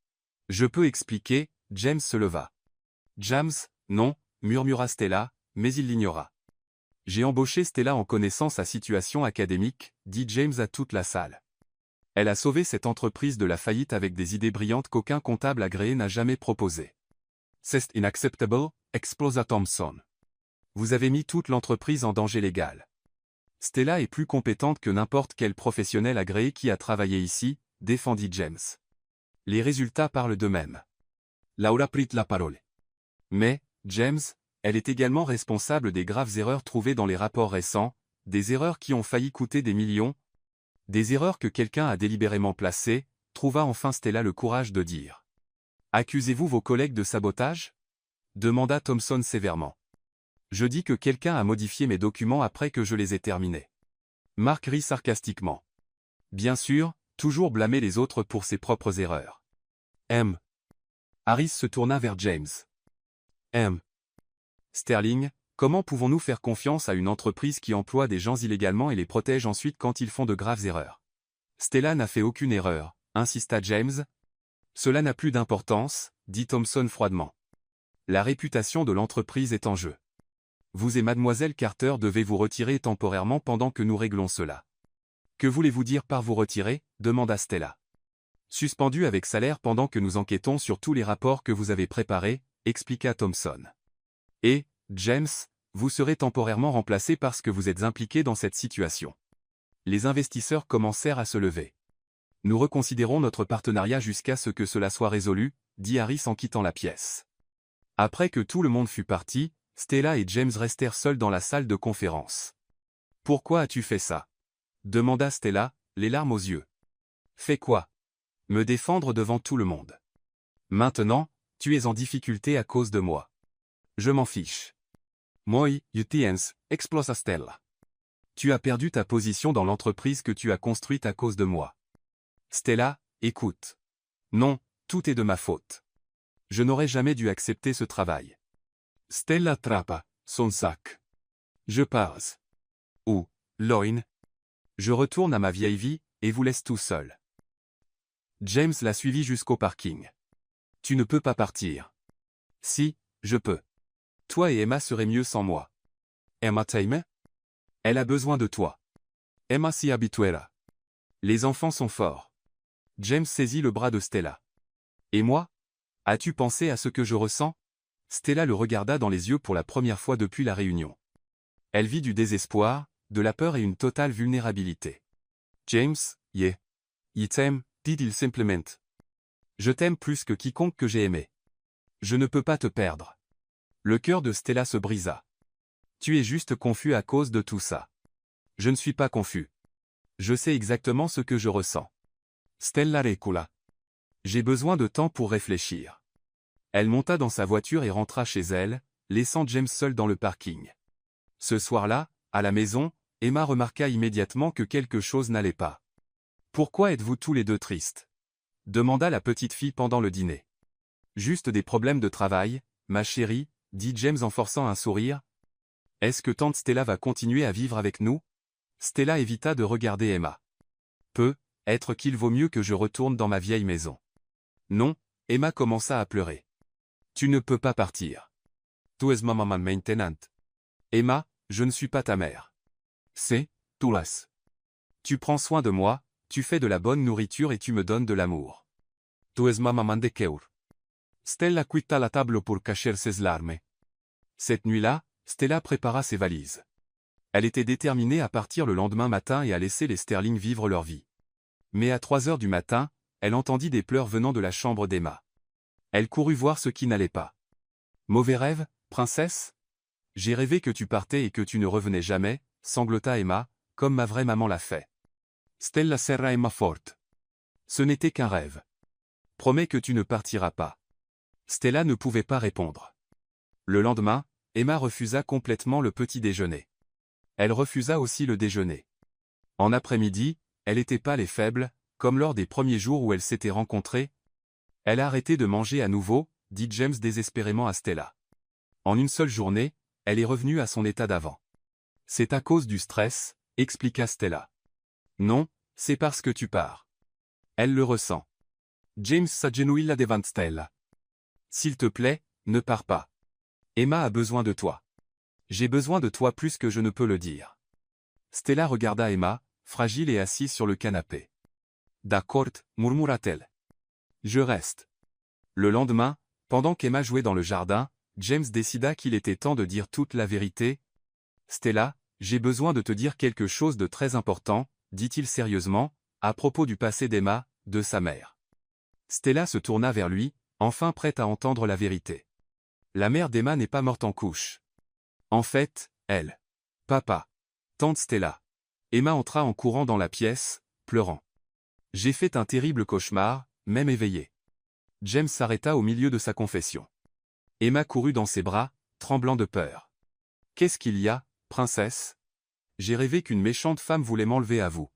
Je peux expliquer, James se leva. James, non, murmura Stella, mais il l'ignora. J'ai embauché Stella en connaissant sa situation académique, dit James à toute la salle. Elle a sauvé cette entreprise de la faillite avec des idées brillantes qu'aucun comptable agréé n'a jamais proposées. C'est inacceptable, explosa Thompson. Vous avez mis toute l'entreprise en danger légal. Stella est plus compétente que n'importe quel professionnel agréé qui a travaillé ici, défendit James. Les résultats parlent d'eux-mêmes. Laura prit la parole. Mais, James, elle est également responsable des graves erreurs trouvées dans les rapports récents, des erreurs qui ont failli coûter des millions. Des erreurs que quelqu'un a délibérément placées, trouva enfin Stella le courage de dire. Accusez-vous vos collègues de sabotage? Demanda Thompson sévèrement. Je dis que quelqu'un a modifié mes documents après que je les ai terminés. Mark rit sarcastiquement. Bien sûr, toujours blâmer les autres pour ses propres erreurs. Harris se tourna vers James. Sterling, comment pouvons-nous faire confiance à une entreprise qui emploie des gens illégalement et les protège ensuite quand ils font de graves erreurs? Stella n'a fait aucune erreur, insista James. Cela n'a plus d'importance, dit Thompson froidement. La réputation de l'entreprise est en jeu. Vous et mademoiselle Carter devez vous retirer temporairement pendant que nous réglons cela. Que voulez-vous dire par vous retirer? Demanda Stella. Suspendu avec salaire pendant que nous enquêtons sur tous les rapports que vous avez préparés, expliqua Thompson. Et, James, vous serez temporairement remplacé parce que vous êtes impliqué dans cette situation. Les investisseurs commencèrent à se lever. Nous reconsidérons notre partenariat jusqu'à ce que cela soit résolu, dit Harris en quittant la pièce. Après que tout le monde fut parti, Stella et James restèrent seuls dans la salle de conférence. « Pourquoi as-tu fait ça ?» demanda Stella, les larmes aux yeux. « Fais quoi ?»« Me défendre devant tout le monde. Maintenant, tu es en difficulté à cause de moi. Je m'en fiche. »« Moi, you tiens, explosa Stella. Tu as perdu ta position dans l'entreprise que tu as construite à cause de moi. » Stella, écoute. Non, tout est de ma faute. Je n'aurais jamais dû accepter ce travail. Stella trappa son sac. Je pars. Où, Loin? Je retourne à ma vieille vie, et vous laisse tout seul. James l'a suivi jusqu'au parking. Tu ne peux pas partir. Si, je peux. Toi et Emma seraient mieux sans moi. Emma t'aime? Elle a besoin de toi. Emma s'y habituera. Les enfants sont forts. James saisit le bras de Stella. Et moi? As-tu pensé à ce que je ressens? Stella le regarda dans les yeux pour la première fois depuis la réunion. Elle vit du désespoir, de la peur et une totale vulnérabilité. James, yeah. Il t'aime, dit-il simplement. Je t'aime plus que quiconque que j'ai aimé. Je ne peux pas te perdre. Le cœur de Stella se brisa. Tu es juste confus à cause de tout ça. Je ne suis pas confus. Je sais exactement ce que je ressens. Stella recula. J'ai besoin de temps pour réfléchir. Elle monta dans sa voiture et rentra chez elle, laissant James seul dans le parking. Ce soir-là, à la maison, Emma remarqua immédiatement que quelque chose n'allait pas. « Pourquoi êtes-vous tous les deux tristes ?» demanda la petite fille pendant le dîner. « Juste des problèmes de travail, ma chérie, » dit James en forçant un sourire. « Est-ce que tante Stella va continuer à vivre avec nous ?» Stella évita de regarder Emma. « Peut-être qu'il vaut mieux que je retourne dans ma vieille maison. » Non, Emma commença à pleurer. « Tu ne peux pas partir. Tu es ma maman maintenant. » Emma, je ne suis pas ta mère. C'est, tu las. Tu prends soin de moi, tu fais de la bonne nourriture et tu me donnes de l'amour. Tu es ma maman de cœur. Stella quitta la table pour cacher ses larmes. Cette nuit-là, Stella prépara ses valises. Elle était déterminée à partir le lendemain matin et à laisser les Sterling vivre leur vie. Mais à 3 heures du matin, elle entendit des pleurs venant de la chambre d'Emma. Elle courut voir ce qui n'allait pas. « Mauvais rêve, princesse? J'ai rêvé que tu partais et que tu ne revenais jamais, » sanglota Emma, comme ma vraie maman l'a fait. Stella serra Emma forte. Ce n'était qu'un rêve. Promets que tu ne partiras pas. Stella ne pouvait pas répondre. Le lendemain, Emma refusa complètement le petit déjeuner. Elle refusa aussi le déjeuner. En après-midi, elle était pâle et faible, comme lors des premiers jours où elles s'étaient rencontrées. Elle a arrêté de manger à nouveau, dit James désespérément à Stella. En une seule journée, elle est revenue à son état d'avant. C'est à cause du stress, expliqua Stella. Non, c'est parce que tu pars. Elle le ressent. James s'agenouilla devant Stella. S'il te plaît, ne pars pas. Emma a besoin de toi. J'ai besoin de toi plus que je ne peux le dire. Stella regarda Emma, fragile et assise sur le canapé. D'accord, murmura-t-elle. Je reste. Le lendemain, pendant qu'Emma jouait dans le jardin, James décida qu'il était temps de dire toute la vérité. Stella, j'ai besoin de te dire quelque chose de très important, dit-il sérieusement, à propos du passé d'Emma, de sa mère. Stella se tourna vers lui, enfin prête à entendre la vérité. La mère d'Emma n'est pas morte en couche. En fait, elle. Papa. Tante Stella. Emma entra en courant dans la pièce, pleurant. J'ai fait un terrible cauchemar, même éveillé. James s'arrêta au milieu de sa confession. Emma courut dans ses bras, tremblant de peur. Qu'est-ce qu'il y a, princesse? J'ai rêvé qu'une méchante femme voulait m'enlever à vous.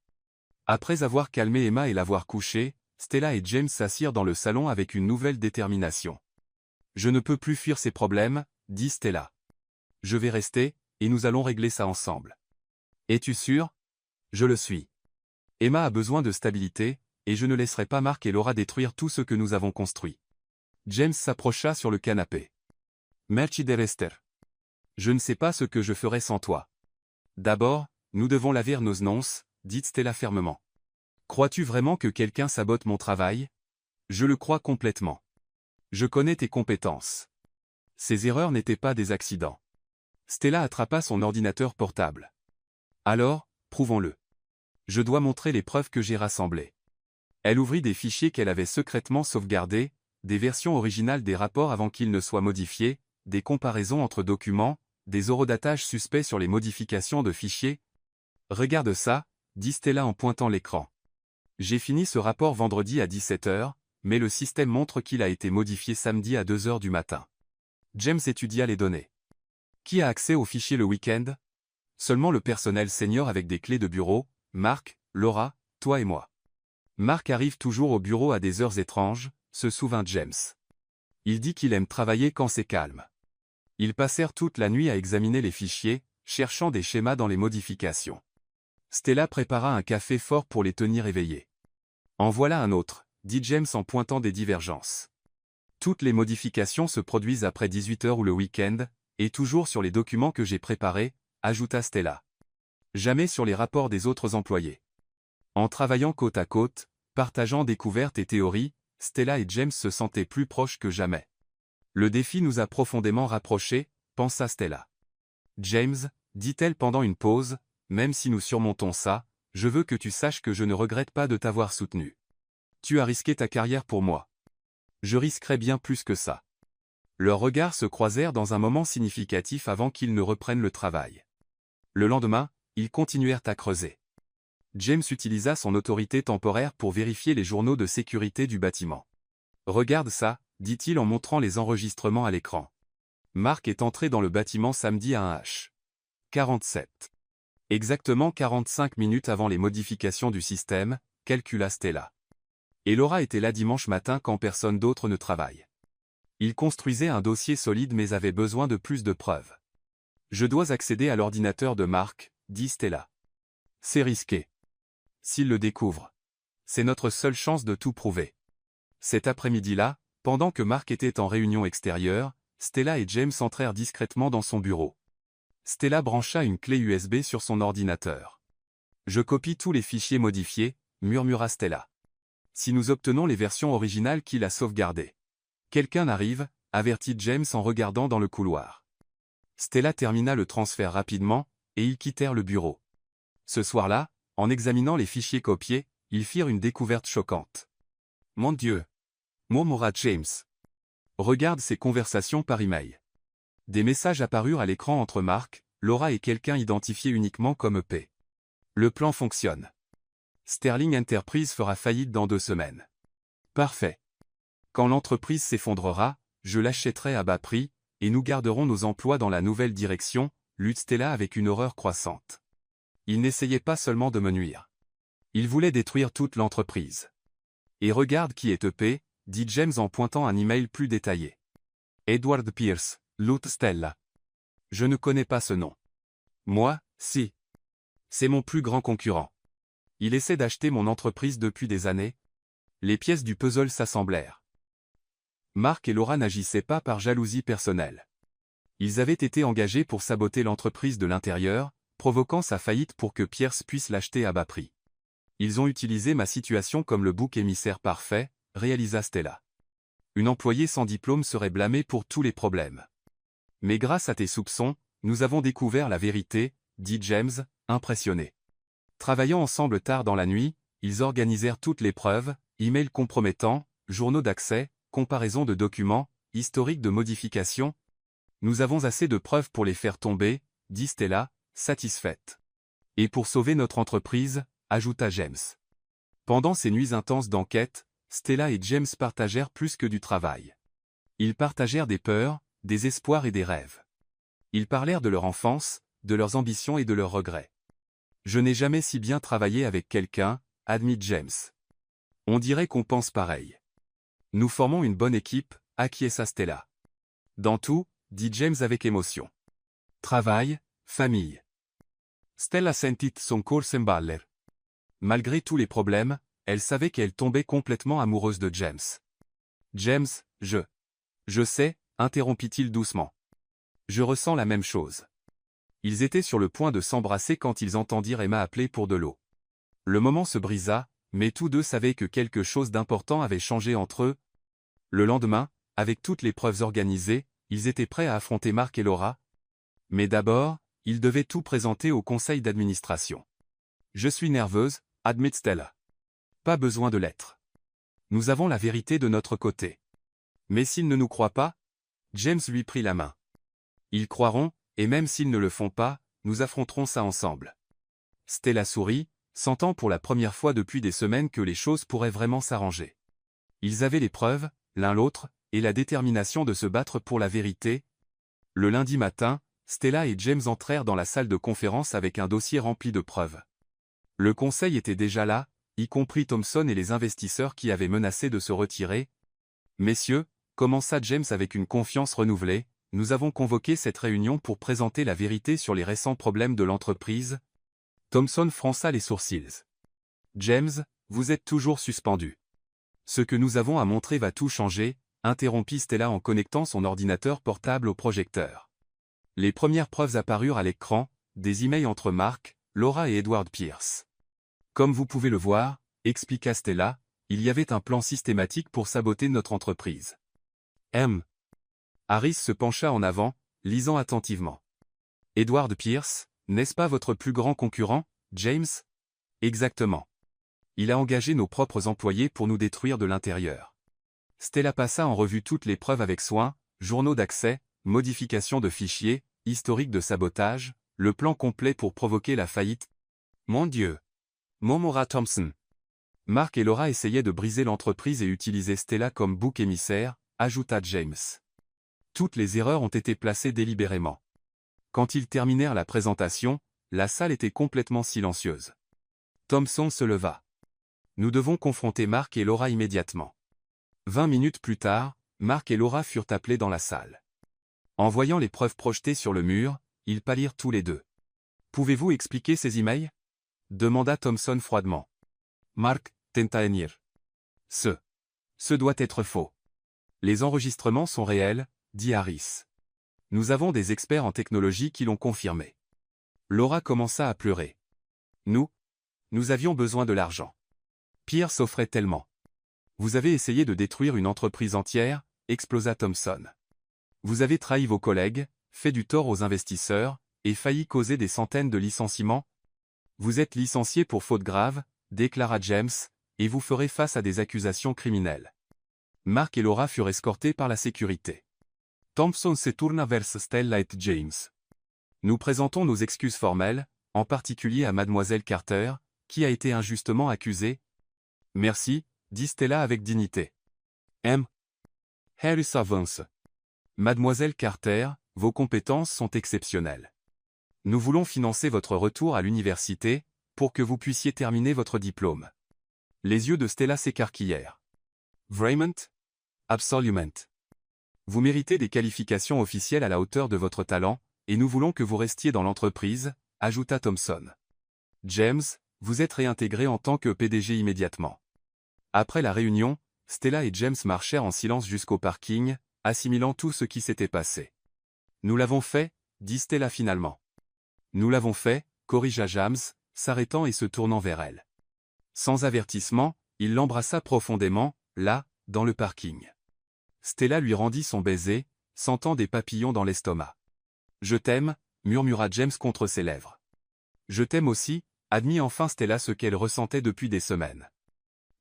Après avoir calmé Emma et l'avoir couchée, Stella et James s'assirent dans le salon avec une nouvelle détermination. Je ne peux plus fuir ces problèmes, dit Stella. Je vais rester, et nous allons régler ça ensemble. Es-tu sûr? Je le suis. Emma a besoin de stabilité, et je ne laisserai pas Mark et Laura détruire tout ce que nous avons construit. James s'approcha sur le canapé. Merci de rester. Je ne sais pas ce que je ferais sans toi. D'abord, nous devons laver nos nonces, dit Stella fermement. Crois-tu vraiment que quelqu'un sabote mon travail? Je le crois complètement. Je connais tes compétences. Ces erreurs n'étaient pas des accidents. Stella attrapa son ordinateur portable. Alors, prouvons-le. Je dois montrer les preuves que j'ai rassemblées. Elle ouvrit des fichiers qu'elle avait secrètement sauvegardés, des versions originales des rapports avant qu'ils ne soient modifiés, des comparaisons entre documents, des horodatages suspects sur les modifications de fichiers. Regarde ça, dit Stella en pointant l'écran. J'ai fini ce rapport vendredi à 17 h, mais le système montre qu'il a été modifié samedi à 2 h du matin. James étudia les données. Qui a accès aux fichiers le week-end? Seulement le personnel senior avec des clés de bureau, Mark, Laura, toi et moi. Mark arrive toujours au bureau à des heures étranges, se souvint James. Il dit qu'il aime travailler quand c'est calme. Ils passèrent toute la nuit à examiner les fichiers, cherchant des schémas dans les modifications. Stella prépara un café fort pour les tenir éveillés. En voilà un autre, dit James en pointant des divergences. Toutes les modifications se produisent après 18 h ou le week-end, et toujours sur les documents que j'ai préparés, ajouta Stella. Jamais sur les rapports des autres employés. En travaillant côte à côte, partageant découvertes et théories, Stella et James se sentaient plus proches que jamais. Le défi nous a profondément rapprochés, pensa Stella. James, dit-elle pendant une pause, même si nous surmontons ça, je veux que tu saches que je ne regrette pas de t'avoir soutenu. Tu as risqué ta carrière pour moi. Je risquerais bien plus que ça. Leurs regards se croisèrent dans un moment significatif avant qu'ils ne reprennent le travail. Le lendemain, ils continuèrent à creuser. James utilisa son autorité temporaire pour vérifier les journaux de sécurité du bâtiment. Regarde ça, dit-il en montrant les enregistrements à l'écran. Mark est entré dans le bâtiment samedi à 1h47. Exactement 45 minutes avant les modifications du système, calcula Stella. Et Laura était là dimanche matin quand personne d'autre ne travaille. Il construisait un dossier solide mais avait besoin de plus de preuves. Je dois accéder à l'ordinateur de Mark, dit Stella. C'est risqué. S'il le découvre. C'est notre seule chance de tout prouver. Cet après-midi-là, pendant que Mark était en réunion extérieure, Stella et James entrèrent discrètement dans son bureau. Stella brancha une clé USB sur son ordinateur. Je copie tous les fichiers modifiés, murmura Stella. Si nous obtenons les versions originales qu'il a sauvegardées. Quelqu'un arrive, avertit James en regardant dans le couloir. Stella termina le transfert rapidement, et ils quittèrent le bureau. Ce soir-là, en examinant les fichiers copiés, ils firent une découverte choquante. Mon Dieu! Murmura James. Regarde ces conversations par email. Des messages apparurent à l'écran entre Mark, Laura et quelqu'un identifié uniquement comme EP. Le plan fonctionne. Sterling Enterprise fera faillite dans 2 semaines. Parfait. Quand l'entreprise s'effondrera, je l'achèterai à bas prix, et nous garderons nos emplois dans la nouvelle direction, lutte Stella avec une horreur croissante. Il n'essayait pas seulement de me nuire. Il voulait détruire toute l'entreprise. Et regarde qui est EP, dit James en pointant un email plus détaillé. Edward Pierce, lutte Stella. Je ne connais pas ce nom. Moi, si. C'est mon plus grand concurrent. Il essaie d'acheter mon entreprise depuis des années. Les pièces du puzzle s'assemblèrent. Mark et Laura n'agissaient pas par jalousie personnelle. Ils avaient été engagés pour saboter l'entreprise de l'intérieur, provoquant sa faillite pour que Pierce puisse l'acheter à bas prix. Ils ont utilisé ma situation comme le bouc émissaire parfait, réalisa Stella. Une employée sans diplôme serait blâmée pour tous les problèmes. Mais grâce à tes soupçons, nous avons découvert la vérité, dit James, impressionné. Travaillant ensemble tard dans la nuit, ils organisèrent toutes les preuves, emails compromettants, journaux d'accès, comparaison de documents, historique de modifications. Nous avons assez de preuves pour les faire tomber, dit Stella, satisfaite. Et pour sauver notre entreprise, ajouta James. Pendant ces nuits intenses d'enquête, Stella et James partagèrent plus que du travail. Ils partagèrent des peurs, des espoirs et des rêves. Ils parlèrent de leur enfance, de leurs ambitions et de leurs regrets. Je n'ai jamais si bien travaillé avec quelqu'un, admit James. On dirait qu'on pense pareil. Nous formons une bonne équipe, acquiesça Stella. Dans tout, dit James avec émotion. Travail, famille. Stella sentit son cœur s'emballer. Malgré tous les problèmes, elle savait qu'elle tombait complètement amoureuse de James. James, je sais, interrompit-il doucement. Je ressens la même chose. Ils étaient sur le point de s'embrasser quand ils entendirent Emma appeler pour de l'eau. Le moment se brisa, mais tous deux savaient que quelque chose d'important avait changé entre eux. Le lendemain, avec toutes les preuves organisées, ils étaient prêts à affronter Mark et Laura. Mais d'abord, ils devaient tout présenter au conseil d'administration. Je suis nerveuse, admit Stella. Pas besoin de l'être. Nous avons la vérité de notre côté. Mais s'ils ne nous croient pas, James lui prit la main. Ils croiront, et même s'ils ne le font pas, nous affronterons ça ensemble. Stella sourit, sentant pour la première fois depuis des semaines que les choses pourraient vraiment s'arranger. Ils avaient les preuves, l'un l'autre, et la détermination de se battre pour la vérité. Le lundi matin, Stella et James entrèrent dans la salle de conférence avec un dossier rempli de preuves. Le conseil était déjà là, y compris Thompson et les investisseurs qui avaient menacé de se retirer. Messieurs, commença James avec une confiance renouvelée, nous avons convoqué cette réunion pour présenter la vérité sur les récents problèmes de l'entreprise. Thompson fronça les sourcils. James, vous êtes toujours suspendu. Ce que nous avons à montrer va tout changer, interrompit Stella en connectant son ordinateur portable au projecteur. Les premières preuves apparurent à l'écran, des emails entre Mark, Laura et Edward Pierce. Comme vous pouvez le voir, expliqua Stella, il y avait un plan systématique pour saboter notre entreprise. Harris se pencha en avant, lisant attentivement. Edward Pierce, n'est-ce pas votre plus grand concurrent, James? Exactement. Il a engagé nos propres employés pour nous détruire de l'intérieur. Stella passa en revue toutes les preuves avec soin, journaux d'accès, modifications de fichiers, historique de sabotage, le plan complet pour provoquer la faillite. Mon Dieu! murmura Thompson. Mark et Laura essayaient de briser l'entreprise et utiliser Stella comme bouc émissaire, ajouta James. Toutes les erreurs ont été placées délibérément. Quand ils terminèrent la présentation, la salle était complètement silencieuse. Thompson se leva. Nous devons confronter Mark et Laura immédiatement. 20 minutes plus tard, Mark et Laura furent appelés dans la salle. En voyant les preuves projetées sur le mur, ils pâlirent tous les deux. Pouvez-vous expliquer ces emails? Demanda Thompson froidement. Mark tenta hennir. Ce doit être faux. Les enregistrements sont réels, dit Harris. Nous avons des experts en technologie qui l'ont confirmé. Laura commença à pleurer. Nous avions besoin de l'argent. Pierce offrait tellement. Vous avez essayé de détruire une entreprise entière, explosa Thompson. Vous avez trahi vos collègues, fait du tort aux investisseurs, et failli causer des centaines de licenciements. Vous êtes licencié pour faute grave, déclara James, et vous ferez face à des accusations criminelles. Mark et Laura furent escortés par la sécurité. Thompson se tourna vers Stella et James. Nous présentons nos excuses formelles, en particulier à Mademoiselle Carter, qui a été injustement accusée. Merci, dit Stella avec dignité. Harris avance. Mademoiselle Carter, vos compétences sont exceptionnelles. Nous voulons financer votre retour à l'université, pour que vous puissiez terminer votre diplôme. Les yeux de Stella s'écarquillèrent. Vraiment? Absolument. Vous méritez des qualifications officielles à la hauteur de votre talent, et nous voulons que vous restiez dans l'entreprise, ajouta Thompson. James, vous êtes réintégré en tant que PDG immédiatement. Après la réunion, Stella et James marchèrent en silence jusqu'au parking, assimilant tout ce qui s'était passé. Nous l'avons fait, dit Stella finalement. Nous l'avons fait, corrigea James, s'arrêtant et se tournant vers elle. Sans avertissement, il l'embrassa profondément, là, dans le parking. Stella lui rendit son baiser, sentant des papillons dans l'estomac. « Je t'aime », murmura James contre ses lèvres. « Je t'aime aussi », admit enfin Stella ce qu'elle ressentait depuis des semaines.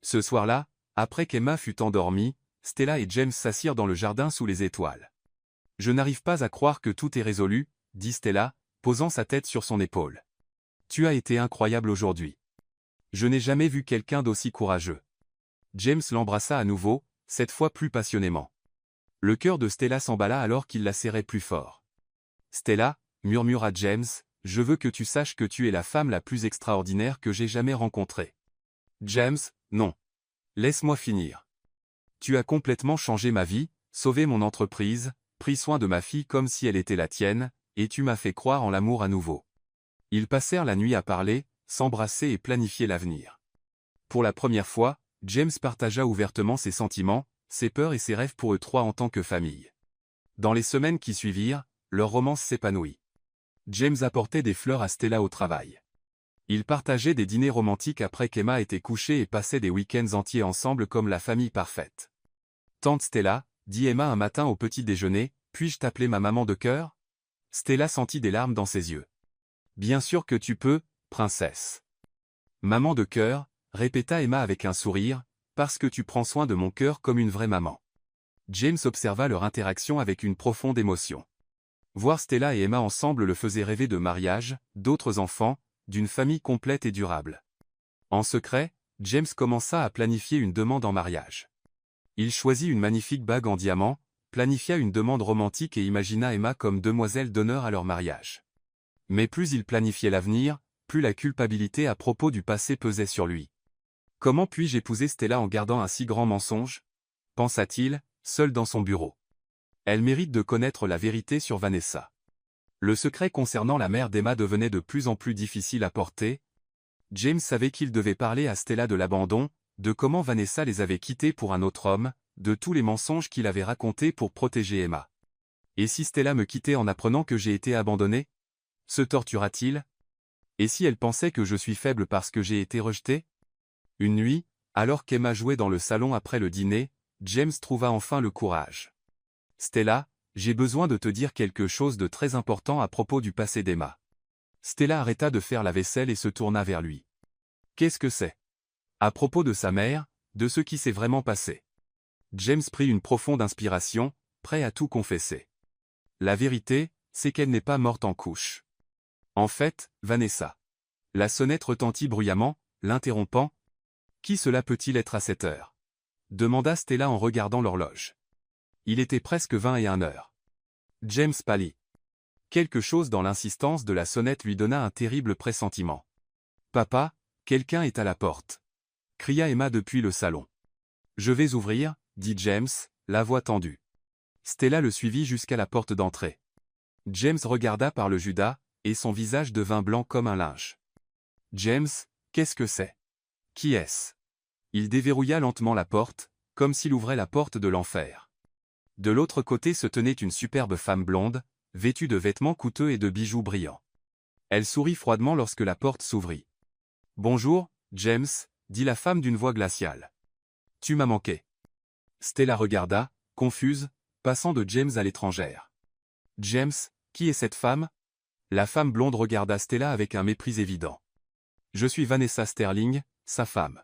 Ce soir-là, après qu'Emma fut endormie, Stella et James s'assirent dans le jardin sous les étoiles. « Je n'arrive pas à croire que tout est résolu, » dit Stella, posant sa tête sur son épaule. « Tu as été incroyable aujourd'hui. Je n'ai jamais vu quelqu'un d'aussi courageux. » James l'embrassa à nouveau, cette fois plus passionnément. Le cœur de Stella s'emballa alors qu'il la serrait plus fort. « Stella, » murmura James, « je veux que tu saches que tu es la femme la plus extraordinaire que j'ai jamais rencontrée. » James, non. Laisse-moi finir. Tu as complètement changé ma vie, sauvé mon entreprise, pris soin de ma fille comme si elle était la tienne, et tu m'as fait croire en l'amour à nouveau. Ils passèrent la nuit à parler, s'embrasser et planifier l'avenir. Pour la première fois, James partagea ouvertement ses sentiments, ses peurs et ses rêves pour eux trois en tant que famille. Dans les semaines qui suivirent, leur romance s'épanouit. James apportait des fleurs à Stella au travail. Ils partageaient des dîners romantiques après qu'Emma était couchée et passaient des week-ends entiers ensemble comme la famille parfaite. « Tante Stella, » dit Emma un matin au petit déjeuner, « puis-je t'appeler ma maman de cœur ?» Stella sentit des larmes dans ses yeux. « Bien sûr que tu peux, princesse. »« Maman de cœur », répéta Emma avec un sourire, « parce que tu prends soin de mon cœur comme une vraie maman. » James observa leur interaction avec une profonde émotion. Voir Stella et Emma ensemble le faisait rêver de mariage, d'autres enfants, d'une famille complète et durable. En secret, James commença à planifier une demande en mariage. Il choisit une magnifique bague en diamant, planifia une demande romantique et imagina Emma comme demoiselle d'honneur à leur mariage. Mais plus il planifiait l'avenir, plus la culpabilité à propos du passé pesait sur lui. « Comment puis-je épouser Stella en gardant un si grand mensonge ?» pensa-t-il, seul dans son bureau. Elle mérite de connaître la vérité sur Vanessa. Le secret concernant la mère d'Emma devenait de plus en plus difficile à porter. James savait qu'il devait parler à Stella de l'abandon, de comment Vanessa les avait quittés pour un autre homme, de tous les mensonges qu'il avait racontés pour protéger Emma. Et si Stella me quittait en apprenant que j'ai été abandonné? Se tortura-t-il? Et si elle pensait que je suis faible parce que j'ai été rejeté? Une nuit, alors qu'Emma jouait dans le salon après le dîner, James trouva enfin le courage. « Stella, j'ai besoin de te dire quelque chose de très important à propos du passé d'Emma. » Stella arrêta de faire la vaisselle et se tourna vers lui. « Qu'est-ce que c'est? » À propos de sa mère, de ce qui s'est vraiment passé. James prit une profonde inspiration, prêt à tout confesser. La vérité, c'est qu'elle n'est pas morte en couches. En fait, Vanessa. La sonnette retentit bruyamment, l'interrompant. « Qui cela peut-il être à cette heure ?» demanda Stella en regardant l'horloge. Il était presque 21h. James pâlit. Quelque chose dans l'insistance de la sonnette lui donna un terrible pressentiment. « Papa, quelqu'un est à la porte !» cria Emma depuis le salon. « Je vais ouvrir, » dit James, la voix tendue. Stella le suivit jusqu'à la porte d'entrée. James regarda par le Judas, et son visage devint blanc comme un linge. « James, qu'est-ce que c'est? Qui est-ce » Il déverrouilla lentement la porte, comme s'il ouvrait la porte de l'enfer. De l'autre côté se tenait une superbe femme blonde, vêtue de vêtements coûteux et de bijoux brillants. Elle sourit froidement lorsque la porte s'ouvrit. « Bonjour, James », dit la femme d'une voix glaciale. « Tu m'as manqué. » Stella regarda, confuse, passant de James à l'étrangère. « James, qui est cette femme ?» La femme blonde regarda Stella avec un mépris évident. « Je suis Vanessa Sterling, sa femme. »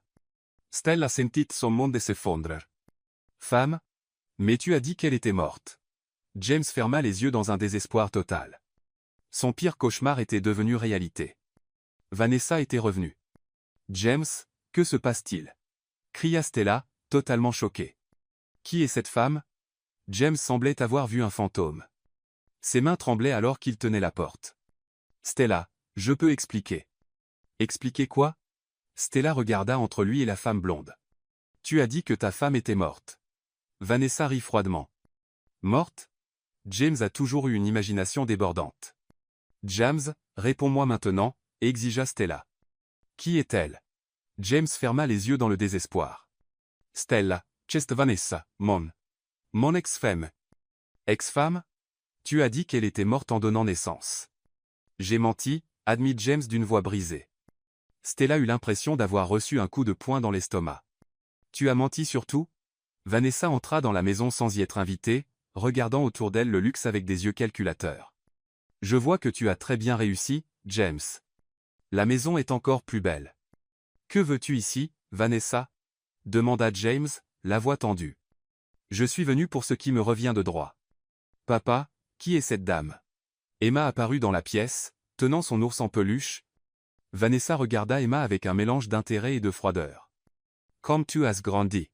Stella sentit son monde s'effondrer. « Femme? Mais tu as dit qu'elle était morte. » James ferma les yeux dans un désespoir total. Son pire cauchemar était devenu réalité. Vanessa était revenue. « James, que se passe-t-il » cria Stella, totalement choquée. « Qui est cette femme ?» James semblait avoir vu un fantôme. Ses mains tremblaient alors qu'il tenait la porte. « Stella, je peux expliquer. » « Expliquer quoi ?» Stella regarda entre lui et la femme blonde. « Tu as dit que ta femme était morte. » Vanessa rit froidement. « Morte ?» James a toujours eu une imagination débordante. « James, réponds-moi maintenant, » exigea Stella. « Qui est-elle? James ferma les yeux dans le désespoir. Stella, c'è Vanessa, mon ex-femme. Ex-femme? Tu as dit qu'elle était morte en donnant naissance. J'ai menti, admit James d'une voix brisée. Stella eut l'impression d'avoir reçu un coup de poing dans l'estomac. Tu as menti sur tout? Vanessa entra dans la maison sans y être invitée, regardant autour d'elle le luxe avec des yeux calculateurs. Je vois que tu as très bien réussi, James. La maison est encore plus belle. Que veux-tu ici, Vanessa? Demanda James, la voix tendue. Je suis venu pour ce qui me revient de droit. Papa, qui est cette dame? Emma apparut dans la pièce, tenant son ours en peluche. Vanessa regarda Emma avec un mélange d'intérêt et de froideur. Comme tu as grandi.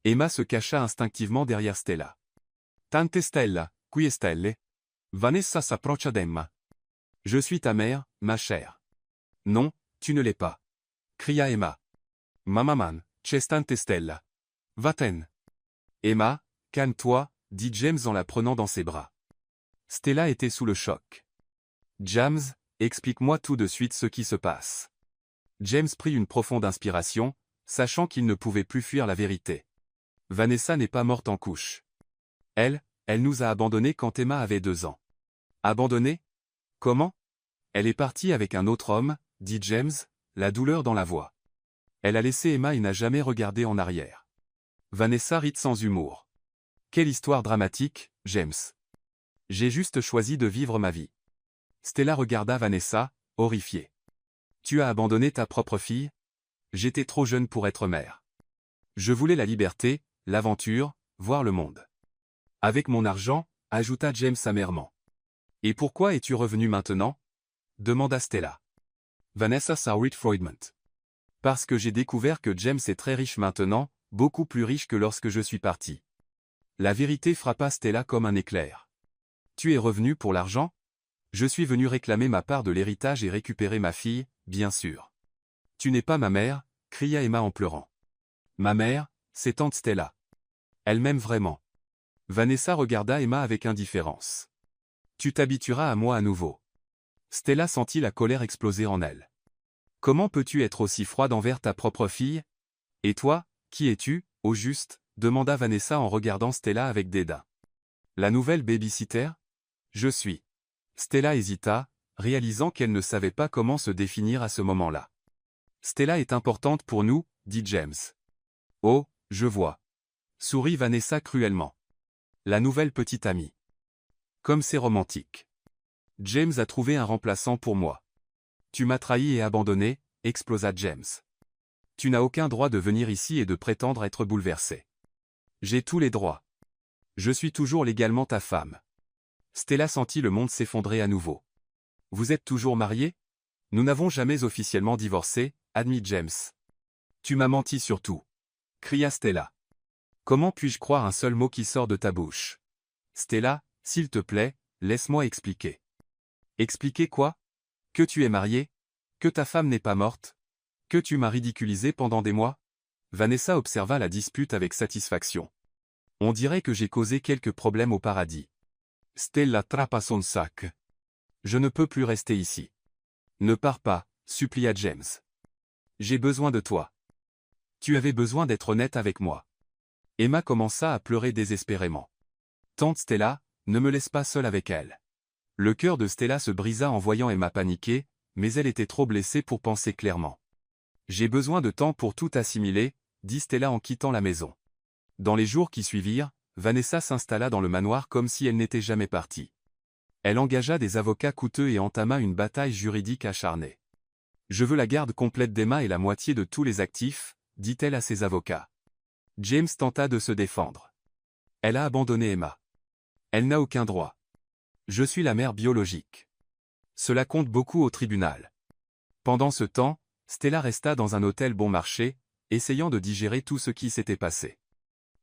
Emma se cacha instinctivement derrière Stella. Tante Stella, qui est Stelle? Vanessa s'approcha d'Emma. Je suis ta mère, ma chère. Non, tu ne l'es pas. Cria Emma. Mamaman, c'è tante Stella. Va-t'en. Emma, calme-toi, dit James en la prenant dans ses bras. Stella était sous le choc. James, explique-moi tout de suite ce qui se passe. James prit une profonde inspiration, sachant qu'il ne pouvait plus fuir la vérité. Vanessa n'est pas morte en couche. Elle nous a abandonnés quand Emma avait 2 ans. Abandonnés? Comment? Elle est partie avec un autre homme, dit James, la douleur dans la voix. Elle a laissé Emma et n'a jamais regardé en arrière. Vanessa rit sans humour. Quelle histoire dramatique, James. J'ai juste choisi de vivre ma vie. Stella regarda Vanessa, horrifiée. Tu as abandonné ta propre fille? J'étais trop jeune pour être mère. Je voulais la liberté, l'aventure, voir le monde. Avec mon argent, ajouta James amèrement. Et pourquoi es-tu revenu maintenant? Demanda Stella. Vanessa sourit Freudment. Parce que j'ai découvert que James est très riche maintenant, beaucoup plus riche que lorsque je suis parti. La vérité frappa Stella comme un éclair. Tu es revenu pour l'argent? Je suis venu réclamer ma part de l'héritage et récupérer ma fille, bien sûr. Tu n'es pas ma mère, cria Emma en pleurant. Ma mère, c'est tante Stella. Elle m'aime vraiment. Vanessa regarda Emma avec indifférence. Tu t'habitueras à moi à nouveau. Stella sentit la colère exploser en elle. Comment peux-tu être aussi froide envers ta propre fille? Et toi, qui es-tu, au juste? Demanda Vanessa en regardant Stella avec dédain. La nouvelle baby-sitter? Je suis. Stella hésita, réalisant qu'elle ne savait pas comment se définir à ce moment-là. Stella est importante pour nous, dit James. Oh, je vois. Sourit Vanessa cruellement. La nouvelle petite amie. Comme c'est romantique. James a trouvé un remplaçant pour moi. Tu m'as trahi et abandonné, explosa James. Tu n'as aucun droit de venir ici et de prétendre être bouleversé. J'ai tous les droits. Je suis toujours légalement ta femme. Stella sentit le monde s'effondrer à nouveau. Vous êtes toujours mariés? Nous n'avons jamais officiellement divorcé, admit James. Tu m'as menti sur tout. Cria Stella. Comment puis-je croire un seul mot qui sort de ta bouche? Stella, s'il te plaît, laisse-moi expliquer. Expliquer quoi? Que tu es marié? Que ta femme n'est pas morte? Que tu m'as ridiculisé pendant des mois? Vanessa observa la dispute avec satisfaction. On dirait que j'ai causé quelques problèmes au paradis. Stella trappa son sac. Je ne peux plus rester ici. Ne pars pas, supplia James. J'ai besoin de toi. Tu avais besoin d'être honnête avec moi. Emma commença à pleurer désespérément. Tante Stella, ne me laisse pas seule avec elle. Le cœur de Stella se brisa en voyant Emma paniquer, mais elle était trop blessée pour penser clairement. J'ai besoin de temps pour tout assimiler, dit Stella en quittant la maison. Dans les jours qui suivirent, Vanessa s'installa dans le manoir comme si elle n'était jamais partie. Elle engagea des avocats coûteux et entama une bataille juridique acharnée. Je veux la garde complète d'Emma et la moitié de tous les actifs, dit-elle à ses avocats. James tenta de se défendre. Elle a abandonné Emma. Elle n'a aucun droit. Je suis la mère biologique. Cela compte beaucoup au tribunal. Pendant ce temps, Stella resta dans un hôtel bon marché, essayant de digérer tout ce qui s'était passé.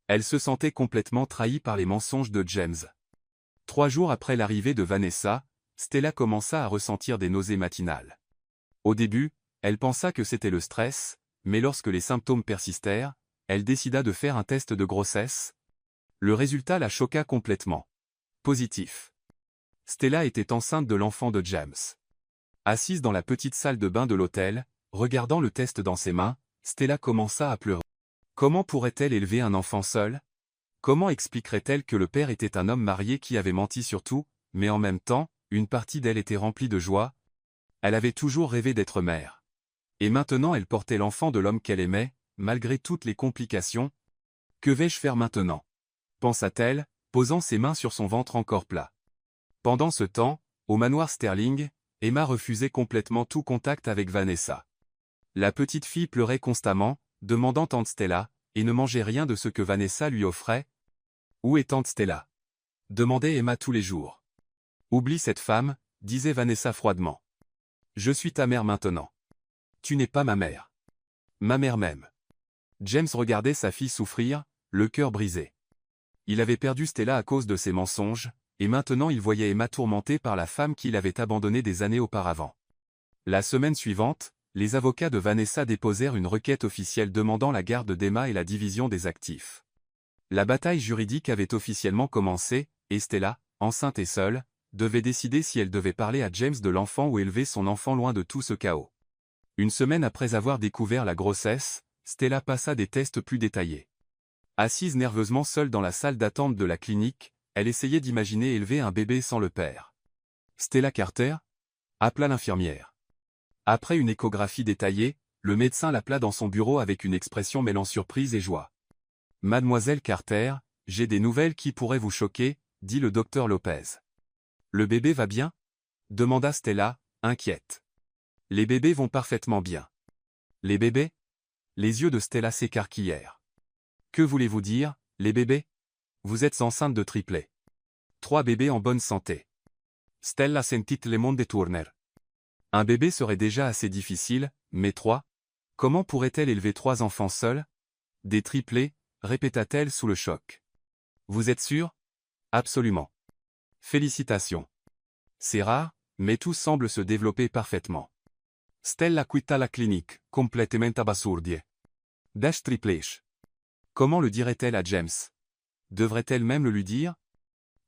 Elle se sentait complètement trahie par les mensonges de James. 3 jours après l'arrivée de Vanessa, Stella commença à ressentir des nausées matinales. Au début, elle pensa que c'était le stress, mais lorsque les symptômes persistèrent, elle décida de faire un test de grossesse. Le résultat la choqua complètement. Positif. Stella était enceinte de l'enfant de James. Assise dans la petite salle de bain de l'hôtel, Regardant le test dans ses mains, Stella commença à pleurer. Comment pourrait-elle élever un enfant seul? Comment expliquerait-elle que le père était un homme marié qui avait menti sur tout, mais en même temps, une partie d'elle était remplie de joie? Elle avait toujours rêvé d'être mère. Et maintenant elle portait l'enfant de l'homme qu'elle aimait, malgré toutes les complications. Que vais-je faire maintenant? Pensa-t-elle, posant ses mains sur son ventre encore plat. Pendant ce temps, au manoir Sterling, Emma refusait complètement tout contact avec Vanessa. La petite fille pleurait constamment, demandant tante Stella, et ne mangeait rien de ce que Vanessa lui offrait. Où est tante Stella? Demandait Emma tous les jours. Oublie cette femme, disait Vanessa froidement. Je suis ta mère maintenant. Tu n'es pas ma mère. Ma mère m'aime. James regardait sa fille souffrir, le cœur brisé. Il avait perdu Stella à cause de ses mensonges, et maintenant il voyait Emma tourmentée par la femme qu'il avait abandonnée des années auparavant. La semaine suivante, les avocats de Vanessa déposèrent une requête officielle demandant la garde d'Emma et la division des actifs. La bataille juridique avait officiellement commencé, et Stella, enceinte et seule, devait décider si elle devait parler à James de l'enfant ou élever son enfant loin de tout ce chaos. Une semaine après avoir découvert la grossesse, Stella passa des tests plus détaillés. Assise nerveusement seule dans la salle d'attente de la clinique, elle essayait d'imaginer élever un bébé sans le père. Stella Carter? Appela l'infirmière. Après une échographie détaillée, le médecin l'appela dans son bureau avec une expression mêlant surprise et joie. Mademoiselle Carter, j'ai des nouvelles qui pourraient vous choquer, dit le docteur Lopez. Le bébé va bien? Demanda Stella, inquiète. Les bébés vont parfaitement bien. Les bébés? Les yeux de Stella s'écarquillèrent. Que voulez-vous dire, les bébés? Vous êtes enceinte de triplés. 3 bébés en bonne santé. Stella sentit le monde détourner. Un bébé serait déjà assez difficile, mais 3? Comment pourrait-elle élever 3 enfants seuls? Des triplés, répéta-t-elle sous le choc. Vous êtes sûr? Absolument. Félicitations. C'est rare, mais tout semble se développer parfaitement. Stella quitta la clinique, complètement abasourdie. Dash triplèche. Comment le dirait-elle à James? Devrait-elle même le lui dire?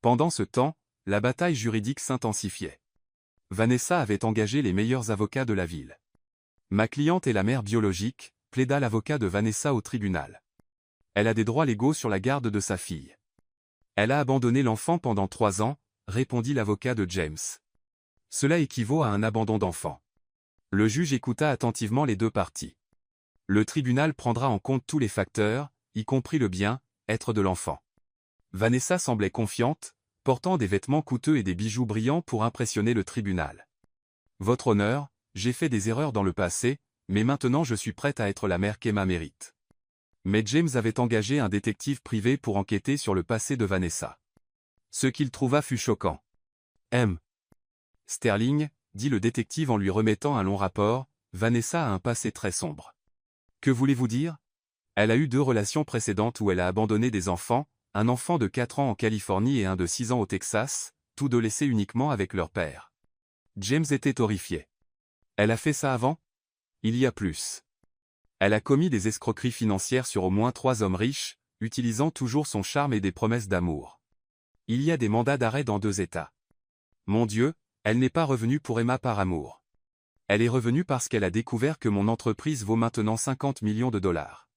Pendant ce temps, la bataille juridique s'intensifiait. Vanessa avait engagé les meilleurs avocats de la ville. Ma cliente est la mère biologique, plaida l'avocat de Vanessa au tribunal. Elle a des droits légaux sur la garde de sa fille. Elle a abandonné l'enfant pendant 3 ans, répondit l'avocat de James. Cela équivaut à un abandon d'enfant. Le juge écouta attentivement les deux parties. Le tribunal prendra en compte tous les facteurs, y compris le bien-être de l'enfant. Vanessa semblait confiante, portant des vêtements coûteux et des bijoux brillants pour impressionner le tribunal. Votre honneur, j'ai fait des erreurs dans le passé, mais maintenant je suis prête à être la mère qu'Emma mérite. Mais James avait engagé un détective privé pour enquêter sur le passé de Vanessa. Ce qu'il trouva fut choquant. Sterling, dit le détective en lui remettant un long rapport, Vanessa a un passé très sombre. Que voulez-vous dire? Elle a eu 2 relations précédentes où elle a abandonné des enfants, un enfant de 4 ans en Californie et un de 6 ans au Texas, tous 2 laissés uniquement avec leur père. James était horrifié. Elle a fait ça avant? Il y a plus. Elle a commis des escroqueries financières sur au moins 3 hommes riches, utilisant toujours son charme et des promesses d'amour. Il y a des mandats d'arrêt dans 2 États. Mon Dieu, elle n'est pas revenue pour Emma par amour. Elle est revenue parce qu'elle a découvert que mon entreprise vaut maintenant 50 millions de dollars.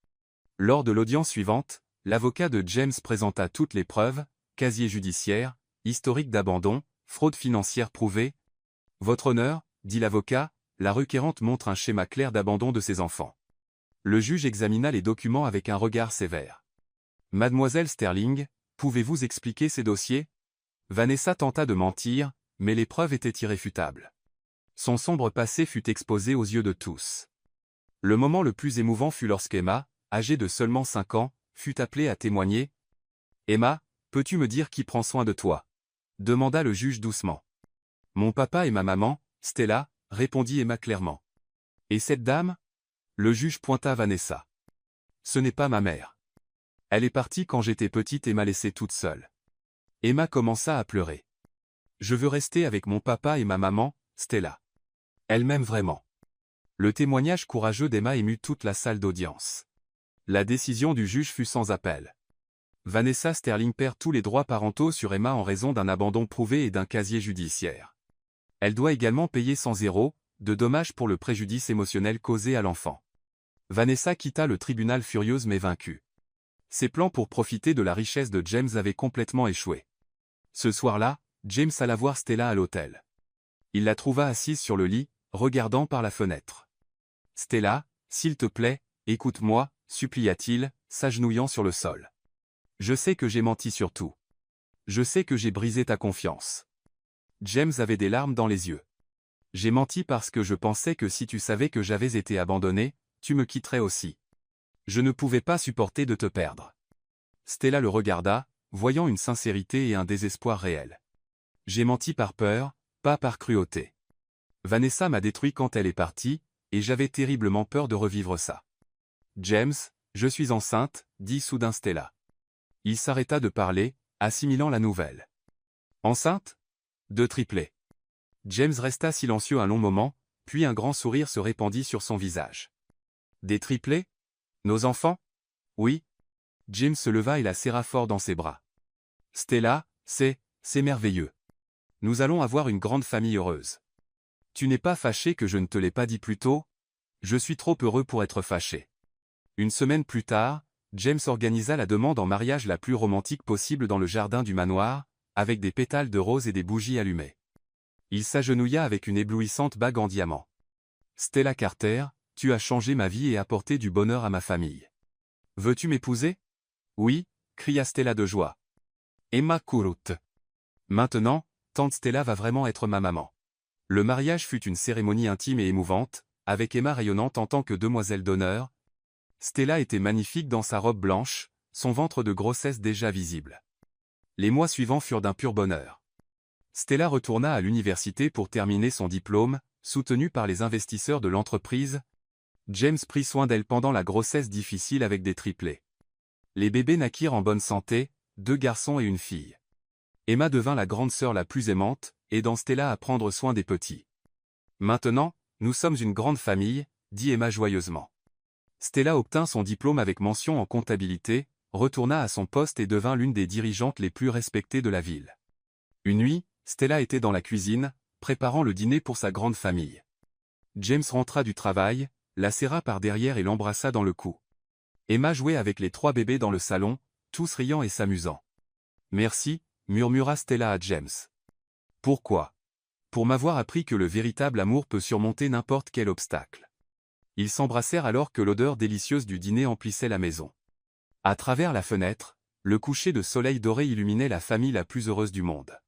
Lors de l'audience suivante, l'avocat de James présenta toutes les preuves, casier judiciaire, historique d'abandon, fraude financière prouvée. Votre honneur, dit l'avocat, la requérante montre un schéma clair d'abandon de ses enfants. Le juge examina les documents avec un regard sévère. Mademoiselle Sterling, pouvez-vous expliquer ces dossiers? Vanessa tenta de mentir, mais les preuves étaient irréfutables. Son sombre passé fut exposé aux yeux de tous. Le moment le plus émouvant fut lorsqu'Emma, âgée de seulement 5 ans, fut appelée à témoigner. Emma, peux-tu me dire qui prend soin de toi? Demanda le juge doucement. Mon papa et ma maman, Stella, répondit Emma clairement. Et cette dame? Le juge pointa Vanessa. Ce n'est pas ma mère. Elle est partie quand j'étais petite et m'a laissée toute seule. Emma commença à pleurer. Je veux rester avec mon papa et ma maman, Stella. Elle m'aime vraiment. Le témoignage courageux d'Emma émut toute la salle d'audience. La décision du juge fut sans appel. Vanessa Sterling perd tous les droits parentaux sur Emma en raison d'un abandon prouvé et d'un casier judiciaire. Elle doit également payer 100 de dommages pour le préjudice émotionnel causé à l'enfant. Vanessa quitta le tribunal furieuse mais vaincue. Ses plans pour profiter de la richesse de James avaient complètement échoué. Ce soir-là, James alla voir Stella à l'hôtel. Il la trouva assise sur le lit, regardant par la fenêtre. « Stella, s'il te plaît, écoute-moi, supplia-t-il, s'agenouillant sur le sol. Je sais que j'ai menti sur tout. Je sais que j'ai brisé ta confiance. » James avait des larmes dans les yeux. « J'ai menti parce que je pensais que si tu savais que j'avais été abandonné, tu me quitterais aussi. Je ne pouvais pas supporter de te perdre. » Stella le regarda, voyant une sincérité et un désespoir réel. « J'ai menti par peur, pas par cruauté. Vanessa m'a détruit quand elle est partie, et j'avais terriblement peur de revivre ça. »« James, je suis enceinte, » dit soudain Stella. Il s'arrêta de parler, assimilant la nouvelle. « Enceinte ? De triplés. » James resta silencieux un long moment, puis un grand sourire se répandit sur son visage. « Des triplés ? Nos enfants ? » ?»« Oui. » James se leva et la serra fort dans ses bras. « Stella, c'est merveilleux. Nous allons avoir une grande famille heureuse. Tu n'es pas fâché que je ne te l'ai pas dit plus tôt ? Je suis trop heureux pour être fâché. » Une semaine plus tard, James organisa la demande en mariage la plus romantique possible dans le jardin du manoir, avec des pétales de rose et des bougies allumées. Il s'agenouilla avec une éblouissante bague en diamant. « Stella Carter, tu as changé ma vie et apporté du bonheur à ma famille. Veux-tu m'épouser ? » ?»« Oui, » cria Stella de joie. « Emma Kurut. Maintenant, tante Stella va vraiment être ma maman. » Le mariage fut une cérémonie intime et émouvante, avec Emma rayonnante en tant que demoiselle d'honneur. Stella était magnifique dans sa robe blanche, son ventre de grossesse déjà visible. Les mois suivants furent d'un pur bonheur. Stella retourna à l'université pour terminer son diplôme, soutenue par les investisseurs de l'entreprise. James prit soin d'elle pendant la grossesse difficile avec des triplés. Les bébés naquirent en bonne santé, 2 garçons et une fille. Emma devint la grande sœur la plus aimante, aidant Stella à prendre soin des petits. « Maintenant, nous sommes une grande famille, » dit Emma joyeusement. Stella obtint son diplôme avec mention en comptabilité, retourna à son poste et devint l'une des dirigeantes les plus respectées de la ville. Une nuit, Stella était dans la cuisine, préparant le dîner pour sa grande famille. James rentra du travail, la serra par derrière et l'embrassa dans le cou. Emma jouait avec les 3 bébés dans le salon, tous riant et s'amusant. « Merci, » murmura Stella à James. « Pourquoi ? » ?»« Pour m'avoir appris que le véritable amour peut surmonter n'importe quel obstacle. » Ils s'embrassèrent alors que l'odeur délicieuse du dîner emplissait la maison. À travers la fenêtre, le coucher de soleil doré illuminait la famille la plus heureuse du monde.